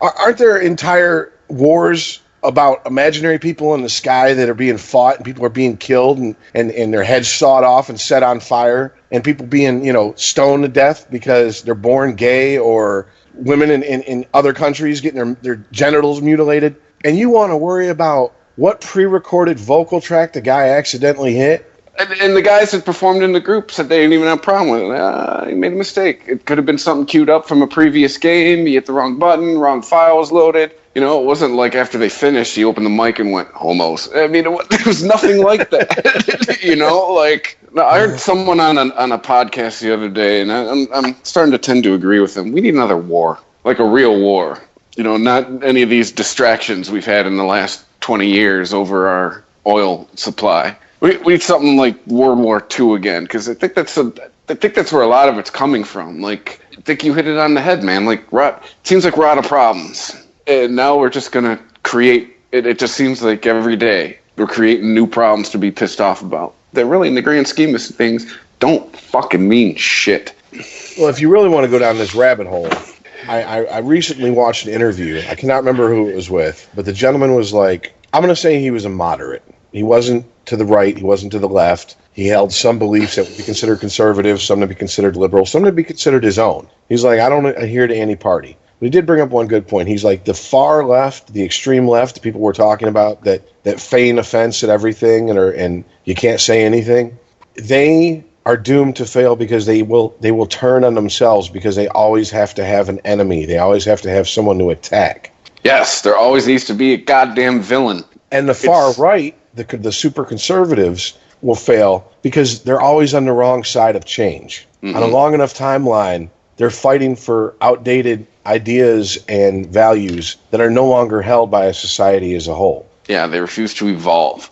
Aren't there entire wars about imaginary people in the sky that are being fought and people are being killed and their heads sawed off and set on fire and people being, stoned to death because they're born gay, or women in other countries getting their genitals mutilated? And you want to worry about what pre-recorded vocal track the guy accidentally hit? And the guys that performed in the group said they didn't even have a problem with it. He made a mistake. It could have been something queued up from a previous game. He hit the wrong button, wrong file was loaded. It wasn't like after they finished, he opened the mic and went, homos. I mean, there was nothing like that. I heard someone on a podcast the other day, and I'm starting to tend to agree with them. We need another war, like a real war. Not any of these distractions we've had in the last 20 years over our oil supply. We need something like World War II again, because I think that's I think that's where a lot of it's coming from. Like, I think you hit it on the head, man. Like, it seems like we're out of problems. And now we're just going to create, it just seems like every day we're creating new problems to be pissed off about. That really, in the grand scheme of things, don't fucking mean shit. Well, if you really want to go down this rabbit hole, I recently watched an interview. I cannot remember who it was with, but the gentleman was like, I'm going to say he was a moderate. He wasn't to the right. He wasn't to the left. He held some beliefs that would be considered conservative, some to be considered liberal, some to be considered his own. He's like, I don't adhere to any party. But he did bring up one good point. He's like, the far left, the extreme left, the people we're talking about that feign offense at everything and you can't say anything, they are doomed to fail because they will turn on themselves because they always have to have an enemy. They always have to have someone to attack. Yes, there always needs to be a goddamn villain. And the far right, the super conservatives, will fail because they're always on the wrong side of change. Mm-hmm. On a long enough timeline, they're fighting for outdated ideas and values that are no longer held by a society as a whole. Yeah, they refuse to evolve.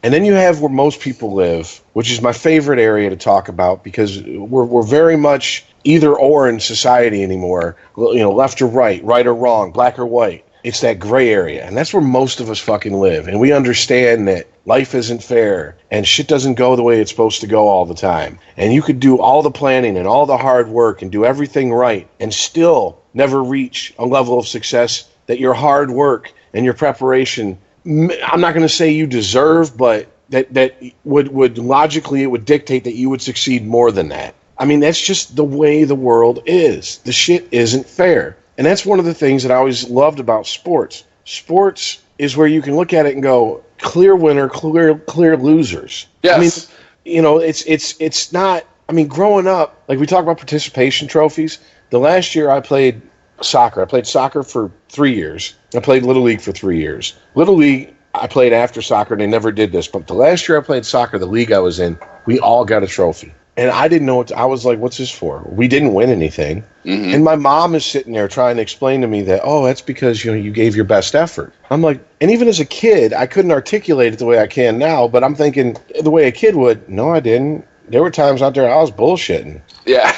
And then you have where most people live, which is my favorite area to talk about because we're very much either or in society anymore. You know, left or right or wrong, black or white. It's that gray area, and that's where most of us fucking live. And we understand that life isn't fair, and shit doesn't go the way it's supposed to go all the time. And you could do all the planning and all the hard work and do everything right and still never reach a level of success that your hard work and your preparation, I'm not going to say you deserve, but that would logically, it would dictate that you would succeed more than that. I mean, that's just the way the world is. The shit isn't fair. And that's one of the things that I always loved about sports. Sports is where you can look at it and go, clear winner, clear losers. Yes. I mean, you know, it's not, I mean, growing up, like we talk about participation trophies. The last year I played soccer. I played soccer for 3 years. I played Little League for 3 years. Little League, I played after soccer, and they never did this. But the last year I played soccer, the league I was in, we all got a trophy. And I didn't know I was like, what's this for? We didn't win anything. Mm-hmm. And my mom is sitting there trying to explain to me that, oh, that's because, you know, you gave your best effort. I'm like, and even as a kid, I couldn't articulate it the way I can now, but I'm thinking the way a kid would, no, I didn't. There were times out there I was bullshitting. Yeah.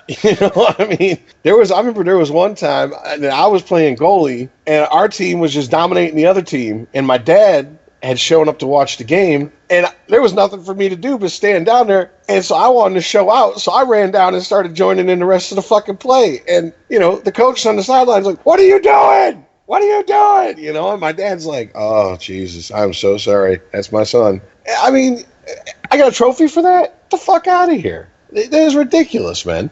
You know what I mean? I remember there was one time that I was playing goalie and our team was just dominating the other team, and my dad had shown up to watch the game, and there was nothing for me to do but stand down there, and so I wanted to show out, so I ran down and started joining in the rest of the fucking play. And, you know, the coach on the sidelines like, what are you doing? What are you doing? You know, and my dad's like, oh, Jesus, I'm so sorry. That's my son. I mean, I got a trophy for that? Get the fuck out of here. That is ridiculous, man.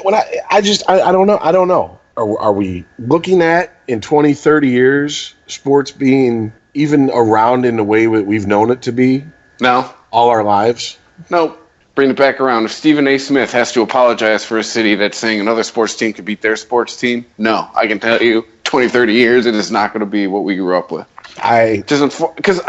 When I don't know. I don't know. Are we looking at, in 20, 30 years, sports being even around in the way we've known it to be? No. All our lives? No. Bring it back around. If Stephen A. Smith has to apologize for a city that's saying another sports team could beat their sports team, no. I can tell you, 20, 30 years, it is not going to be what we grew up with. Because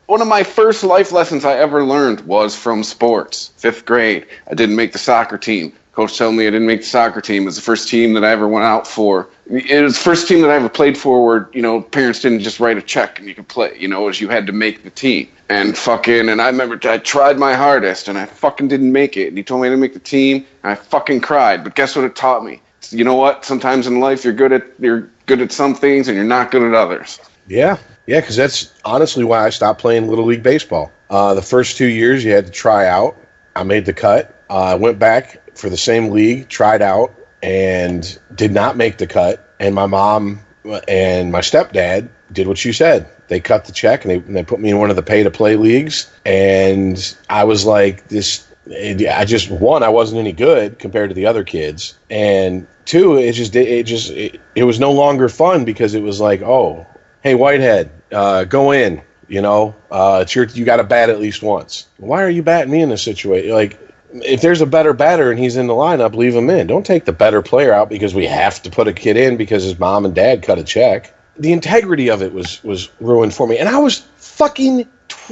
one of my first life lessons I ever learned was from sports. 5th grade, I didn't make the soccer team. Coach told me I didn't make the soccer team. It was the first team that I ever went out for. It was the first team that I ever played for where, you know, parents didn't just write a check and you could play. You know, it was you had to make the team. And I remember I tried my hardest and I fucking didn't make it. And he told me I didn't make the team and I fucking cried. But guess what it taught me? You know what? Sometimes in life you're good at some things and you're not good at others. Yeah. Yeah, because that's honestly why I stopped playing Little League Baseball. The first 2 years you had to try out. I made the cut. I went back for the same league, tried out, and did not make the cut. And my mom and my stepdad did what you said. They cut the check, and they put me in one of the pay-to-play leagues. And I was like, I wasn't any good compared to the other kids. And two, it was no longer fun because it was like, oh, hey, Whitehead, go in. You know, you got to bat at least once. Why are you batting me in this situation? Like, if there's a better batter and he's in the lineup, leave him in. Don't take the better player out because we have to put a kid in because his mom and dad cut a check. The integrity of it was ruined for me. And I was fucking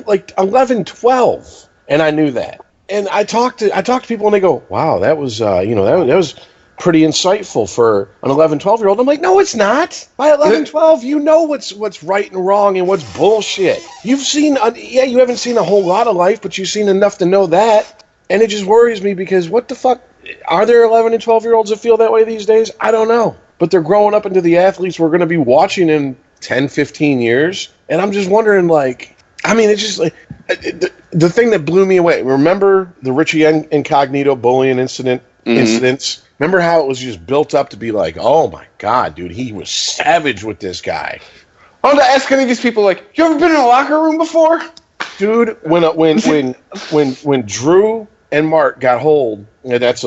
like 11, 12, and I knew that. And I talked to people and they go, wow, that was that was pretty insightful for an 11, 12-year-old. I'm like, no, it's not. By 11, 12, you know what's right and wrong and what's bullshit. You haven't seen a whole lot of life, but you've seen enough to know that. And it just worries me because what the fuck? Are there 11 and 12-year-olds that feel that way these days? I don't know. But they're growing up into the athletes we're going to be watching in 10, 15 years. And I'm just wondering, like, I mean, it's just like the thing that blew me away. Remember the Richie Incognito bullying incidents? Remember how it was just built up to be like, oh my God, dude, he was savage with this guy. I wanted to ask any of these people, like, you ever been in a locker room before? Dude, when Drew and Mark got hold, and that's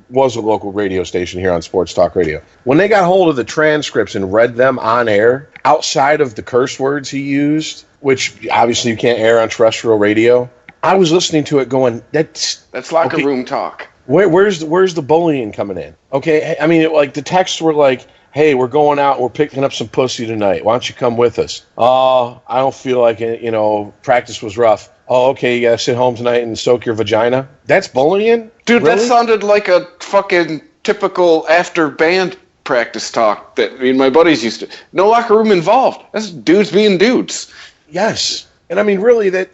was a local radio station here on Sports Talk Radio. When they got hold of the transcripts and read them on air, outside of the curse words he used, which obviously you can't air on terrestrial radio, I was listening to it going, that's locker room talk. Where's the bullying coming in? Okay, I mean, like the texts were like, hey, we're going out, we're picking up some pussy tonight. Why don't you come with us? Oh, I don't feel like it, practice was rough. Oh, okay, you gotta sit home tonight and soak your vagina? That's bullying? Dude, really? That sounded like a fucking typical after band practice talk that me and my buddies used to. No locker room involved. That's dudes being dudes. Yes. And I mean, really, that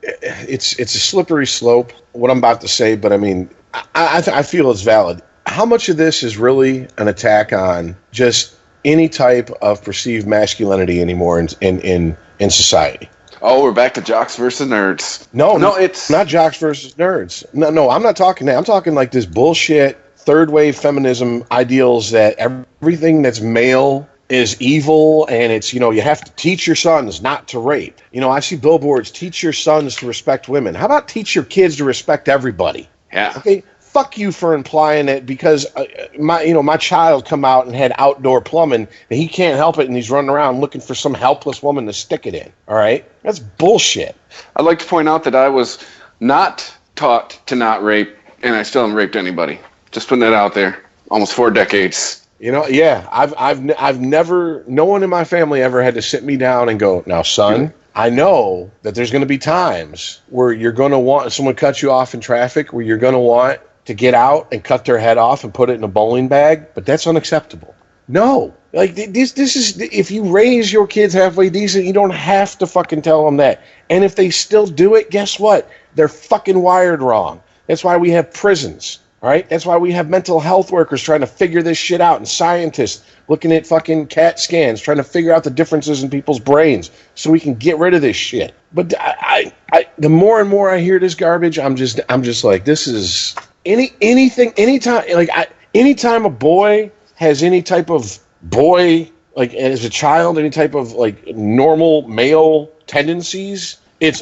it's a slippery slope, what I'm about to say, but I mean, I feel it's valid. How much of this is really an attack on just any type of perceived masculinity anymore in society? Oh, we're back to jocks versus nerds. No, it's not jocks versus nerds. No, I'm not talking that. I'm talking like this bullshit third wave feminism ideals that everything that's male is evil, and it's, you have to teach your sons not to rape. I see billboards, teach your sons to respect women. How about teach your kids to respect everybody? Yeah. Okay. Fuck you for implying it because my child come out and had outdoor plumbing and he can't help it and he's running around looking for some helpless woman to stick it in. All right, that's bullshit. I'd like to point out that I was not taught to not rape, and I still haven't raped anybody. Just putting that out there. Almost 4 decades. Yeah, I've never. No one in my family ever had to sit me down and go, now, son. I know that there's going to be times where you're going to want someone cut you off in traffic, where you're going to want to get out and cut their head off and put it in a bowling bag, but that's unacceptable. No. Like, this is, if you raise your kids halfway decent, you don't have to fucking tell them that. And if they still do it, guess what? They're fucking wired wrong. That's why we have prisons, all right? That's why we have mental health workers trying to figure this shit out, and scientists looking at fucking CAT scans, trying to figure out the differences in people's brains so we can get rid of this shit. But I the more and more I hear this garbage, I'm just like, this is... Anytime a boy has any type of boy, like as a child, any type of like normal male tendencies, it's,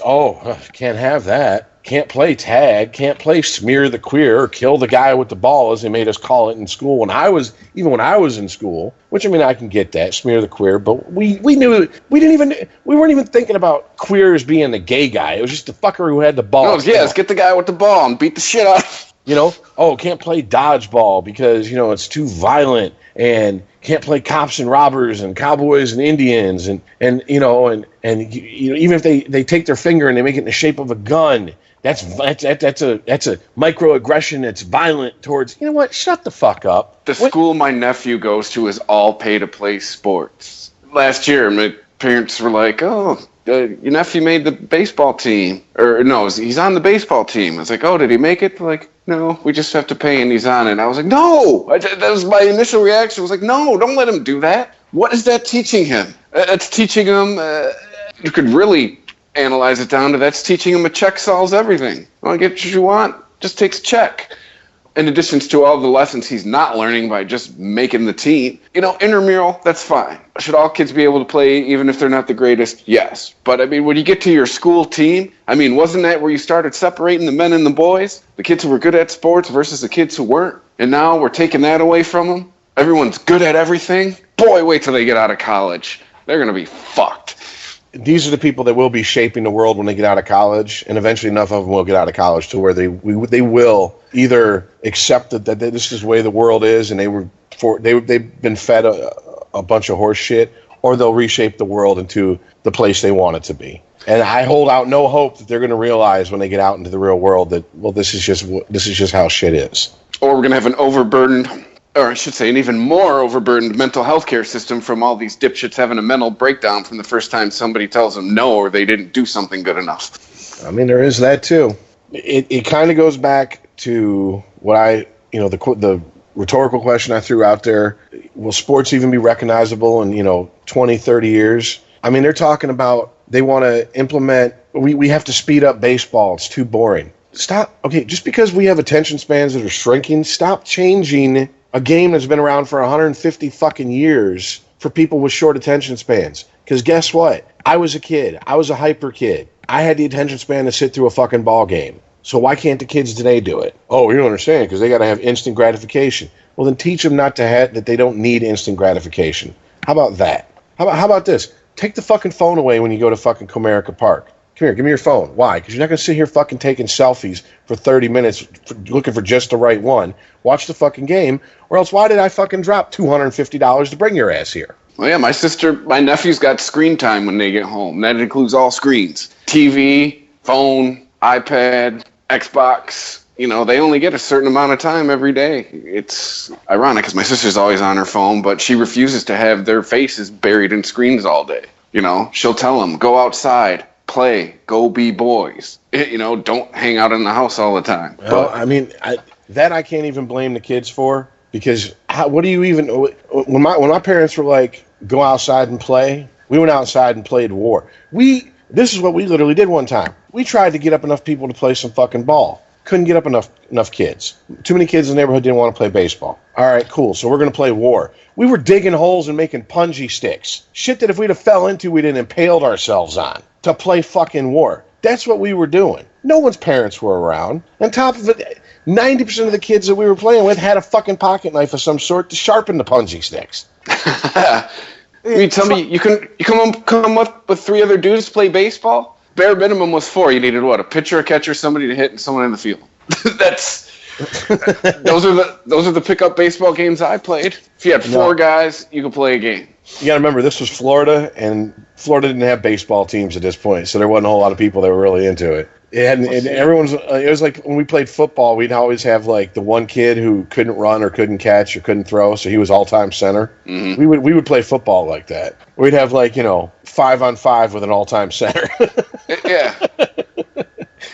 can't have that. Can't play tag, can't play smear the queer or kill the guy with the ball, as they made us call it in school when I was in school, which, I mean, I can get that, smear the queer, but we knew, we weren't even thinking about queer as being the gay guy. It was just the fucker who had the ball. No, yes, get the guy with the ball and beat the shit out of him. Can't play dodgeball because, it's too violent, and can't play cops and robbers and cowboys and Indians and even if they take their finger and they make it in the shape of a gun, that's a microaggression. It's violent towards, what? Shut the fuck up. School my nephew goes to is all pay to play sports. Last year, my parents were like, your nephew made the baseball team. Or no, he's on the baseball team. I was like, did he make it? They're like, no, we just have to pay and he's on it. And I was like, no! That was my initial reaction. I was like, no, don't let him do that. What is that teaching him? It's teaching him, you could really analyze it down to that's teaching him a check solves everything. You want to get what you want? Just takes a check. In addition to all the lessons he's not learning by just making the team. Intramural, that's fine. Should all kids be able to play even if they're not the greatest? Yes. But, I mean, when you get to your school team, wasn't that where you started separating the men and the boys? The kids who were good at sports versus the kids who weren't? And now we're taking that away from them? Everyone's good at everything? Boy, wait till they get out of college. They're going to be fucked. These are the people that will be shaping the world when they get out of college, and eventually enough of them will get out of college to where they will either accept that this is the way the world is, and they've been fed a bunch of horse shit, or they'll reshape the world into the place they want it to be. And I hold out no hope that they're going to realize when they get out into the real world that, this is just how shit is. Or we're going to have an overburdened, or I should say an even more overburdened mental health care system from all these dipshits having a mental breakdown from the first time somebody tells them no or they didn't do something good enough. I mean, there is that too. it kind of goes back to what the rhetorical question I threw out there. Will sports even be recognizable in 20, 30 years? I mean, they're talking about they want to implement. We have to speed up baseball. It's too boring. Stop. Okay, just because we have attention spans that are shrinking, stop changing a game that's been around for 150 fucking years for people with short attention spans. Because guess what? I was a kid. I was a hyper kid. I had the attention span to sit through a fucking ball game. So why can't the kids today do it? Oh, you don't understand, because they got to have instant gratification. Well, then teach them not to have that. They don't need instant gratification. How about that? How about this? Take the fucking phone away when you go to fucking Comerica Park. Come here, give me your phone. Why? Because you're not going to sit here fucking taking selfies for 30 minutes looking for just the right one. Watch the fucking game, or else why did I fucking drop $250 to bring your ass here? Well, yeah, my nephews got screen time when they get home. That includes all screens. TV, phone, iPad, Xbox. They only get a certain amount of time every day. It's ironic because my sister's always on her phone, but she refuses to have their faces buried in screens all day. She'll tell them, go outside, play, go be boys. Don't hang out in the house all the time. Well, I can't even blame the kids for, because what do you even, when my parents were like, go outside and play, we went outside and played war. This is what we literally did one time. We tried to get up enough people to play some fucking ball. Couldn't get up enough kids. Too many kids in the neighborhood didn't want to play baseball. All right, cool. So we're going to play war. We were digging holes and making punji sticks. Shit that if we'd have fell into, we'd have impaled ourselves on to play fucking war. That's what we were doing. No one's parents were around. On top of it, 90% of the kids that we were playing with had a fucking pocket knife of some sort to sharpen the punji sticks. You tell me you come up with 3 other dudes to play baseball? Bare minimum was 4. You needed what? A pitcher, a catcher, somebody to hit, and someone in the field. Those are the pickup baseball games I played. If you had 4 guys, you could play a game. You got to remember, this was Florida, and Florida didn't have baseball teams at this point, so there wasn't a whole lot of people that were really into it. And it was like when we played football, we'd always have like the one kid who couldn't run or couldn't catch or couldn't throw, so he was all-time center. Mm-hmm. We would play football like that. We'd have 5-on-5 with an all-time center. Yeah.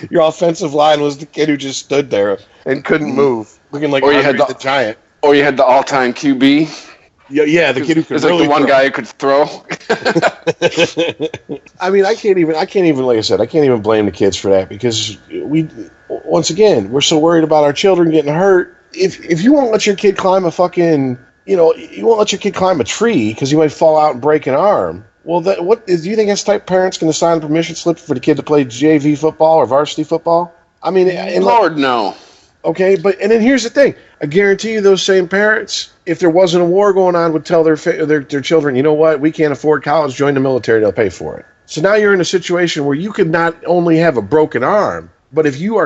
Your offensive line was the kid who just stood there and couldn't move, looking like the Giant. Or you had the all-time QB. Yeah, the kid who could really like the one guy who could throw. I can't even, like I said, I can't even blame the kids for that, because we're so worried about our children getting hurt. If you won't let your kid climb a fucking, you won't let your kid climb a tree because he might fall out and break an arm. Well, do you think that's type parents going to sign a permission slip for the kid to play JV football or varsity football? Lord, no. Okay, and then here's the thing. I guarantee you those same parents, if there wasn't a war going on, would tell their children, you know what, we can't afford college, join the military, they'll pay for it. So now you're in a situation where you could not only have a broken arm, but if you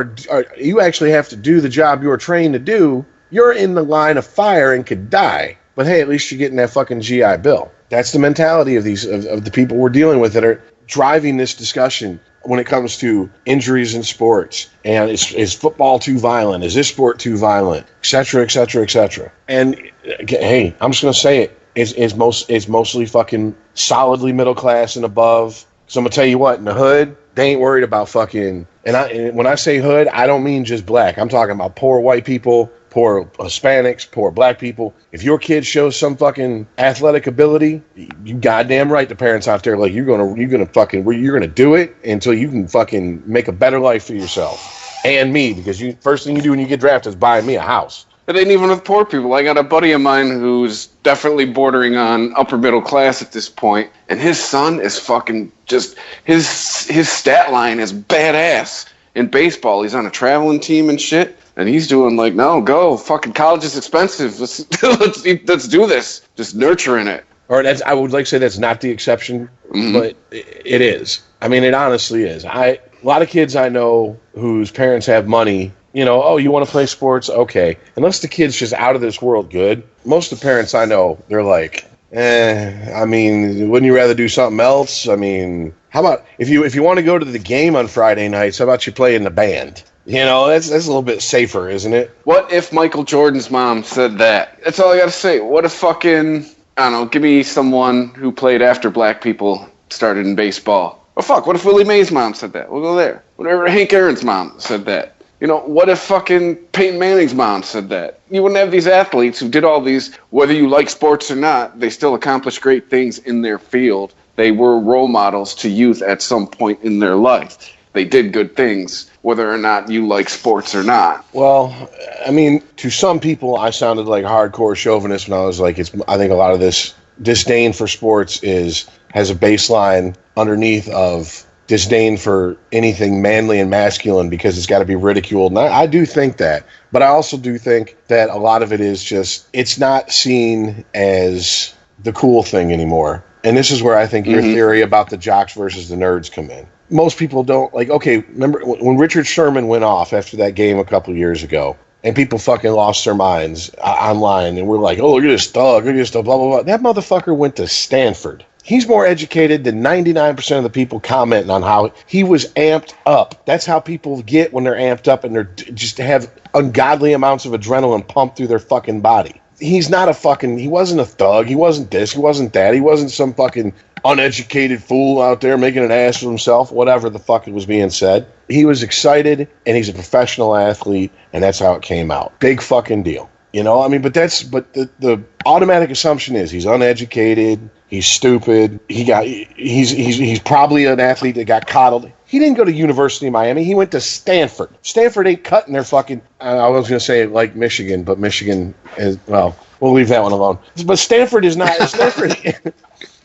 you actually have to do the job you're trained to do, you're in the line of fire and could die. But hey, at least you're getting that fucking GI Bill. That's the mentality of the people we're dealing with that are driving this discussion when it comes to injuries in sports. And is football too violent? Is this sport too violent? Et cetera, et cetera, et cetera. And hey, I'm just going to say it. It's mostly fucking solidly middle class and above. So I'm going to tell you what, in the hood, they ain't worried about fucking... And when I say hood, I don't mean just black. I'm talking about poor white people, poor Hispanics, poor black people. If your kid shows some fucking athletic ability, you goddamn right the parents out there like you're gonna do it until you can fucking make a better life for yourself and me, because first thing you do when you get drafted is buy me a house. It ain't even with poor people. I got a buddy of mine who's definitely bordering on upper middle class at this point, and his son is fucking just his stat line is badass in baseball. He's on a traveling team and shit. And he's doing like, no, go. Fucking college is expensive. Let's do this. Just nurturing it. Or I would like to say that's not the exception, but it is. I mean, it honestly is. A lot of kids I know whose parents have money, you want to play sports? Okay. Unless the kid's just out of this world good. Most of the parents I know, they're like, wouldn't you rather do something else? I mean, how about if you want to go to the game on Friday nights, how about you play in the band? That's a little bit safer, isn't it? What if Michael Jordan's mom said that? That's all I got to say. What if fucking, I don't know, give me someone who played after black people started in baseball. Oh, fuck, what if Willie Mays' mom said that? We'll go there. Whatever Hank Aaron's mom said that. You know, what if fucking Peyton Manning's mom said that? You wouldn't have these athletes who did all these, whether you like sports or not, they still accomplished great things in their field. They were role models to youth at some point in their life. They did good things, whether or not you like sports or not. Well, I mean, to some people, I sounded like a hardcore chauvinist when I was like, I think a lot of this disdain for sports has a baseline underneath of disdain for anything manly and masculine because it's got to be ridiculed. And I do think that. But I also do think that a lot of it is just, it's not seen as the cool thing anymore. And this is where I think your theory about the jocks versus the nerds come in. Most people don't, like, okay, remember when Richard Sherman went off after that game a couple years ago, and people fucking lost their minds online, and we're like, oh, look at this thug, look at this stuff, blah, blah, blah. That motherfucker went to Stanford. He's more educated than 99% of the people commenting on how he was amped up. That's how people get when they're amped up and they're just have ungodly amounts of adrenaline pumped through their fucking body. He wasn't a thug. He wasn't this. He wasn't that. He wasn't some fucking uneducated fool out there making an ass of himself, whatever the fuck it was being said. He was excited, and he's a professional athlete, and that's how it came out. Big fucking deal. You know, I mean, but the automatic assumption is he's uneducated, he's stupid, he's probably an athlete that got coddled. He didn't go to University of Miami. He went to Stanford. Stanford ain't cutting their fucking, I was going to say like Michigan, but Michigan is, well, we'll leave that one alone. But Stanford is not, Stanford,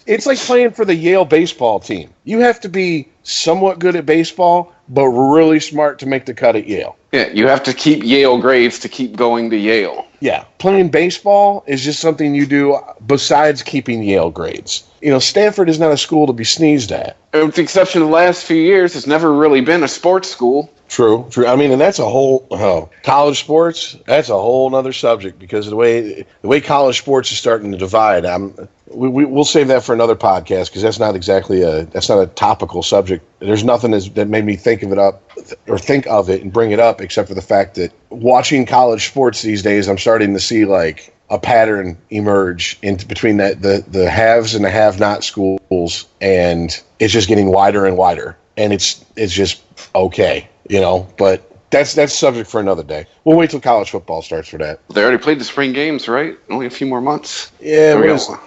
it's like playing for the Yale baseball team. You have to be somewhat good at baseball, but really smart to make the cut at Yale. Yeah, you have to keep Yale grades to keep going to Yale. Yeah, playing baseball is just something you do besides keeping Yale grades. You know, Stanford is not a school to be sneezed at. With the exception of the last few years, it's never really been a sports school. True. I mean, and that's a whole college sports. That's a whole other subject because of the way college sports is starting to divide. We'll save that for another podcast because that's not a topical subject. There's nothing that made me think of it and bring it up except for the fact that watching college sports these days, I'm starting to see like a pattern emerge between the haves and the have-not schools, and it's just getting wider and wider, and it's just okay. You know, but that's subject for another day. We'll wait till college football starts for that. They already played the spring games, right? Only a few more months. Yeah,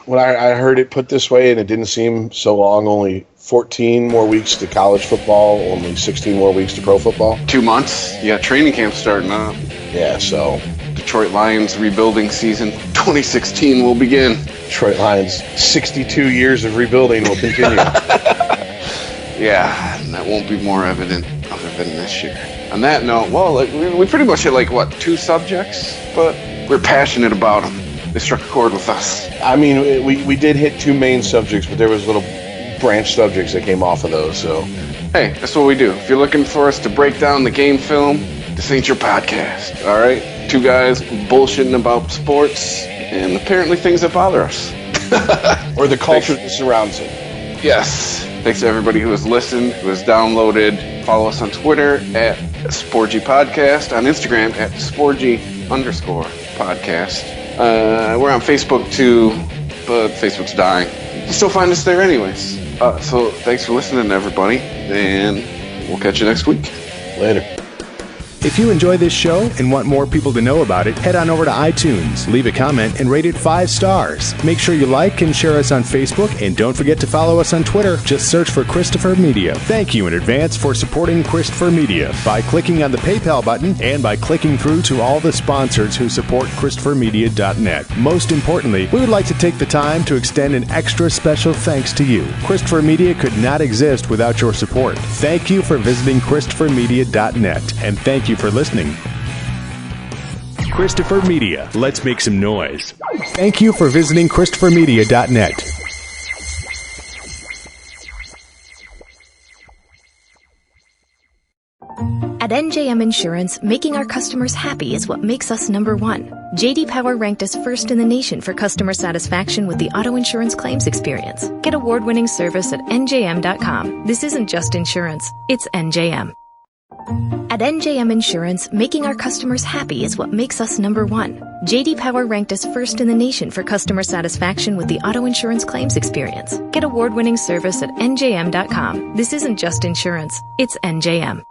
when I heard it put this way, and it didn't seem so long, only 14 more weeks to college football, only 16 more weeks to pro football. 2 months. Yeah, training camp starting up. Yeah, so Detroit Lions rebuilding season 2016 will begin. Detroit Lions 62 years of rebuilding will continue. Yeah, and that won't be more evident other than this year. On that note, well, we pretty much hit 2 subjects, but we're passionate about them. They struck a chord with us. I mean, we did hit 2 main subjects, but there was little branch subjects that came off of those, so. Hey, that's what we do. If you're looking for us to break down the game film, this ain't your podcast, all right? 2 guys bullshitting about sports and apparently things that bother us. Or the culture that surrounds it. Yes. Thanks to everybody who has listened, who has downloaded. Follow us on Twitter at Sporgy Podcast, on Instagram at Sporgy_podcast. We're on Facebook too, but Facebook's dying. You still find us there anyways. So thanks for listening, everybody, and we'll catch you next week. Later. If you enjoy this show and want more people to know about it, head on over to iTunes, leave a comment, and rate it 5 stars. Make sure you like and share us on Facebook, and don't forget to follow us on Twitter. Just search for Christopher Media. Thank you in advance for supporting Christopher Media by clicking on the PayPal button and by clicking through to all the sponsors who support ChristopherMedia.net. Most importantly, we would like to take the time to extend an extra special thanks to you. Christopher Media could not exist without your support. Thank you for visiting ChristopherMedia.net, and thank you for listening. Christopher Media. Let's make some noise. Thank you for visiting ChristopherMedia.net. At NJM Insurance, making our customers happy is what makes us number 1. J.D. Power ranked us first in the nation for customer satisfaction with the auto insurance claims experience. Get award-winning service at NJM.com. This isn't just insurance, it's NJM. At NJM Insurance, making our customers happy is what makes us number one. J.D. Power ranked us first in the nation for customer satisfaction with the auto insurance claims experience. Get award-winning service at NJM.com. This isn't just insurance, it's NJM.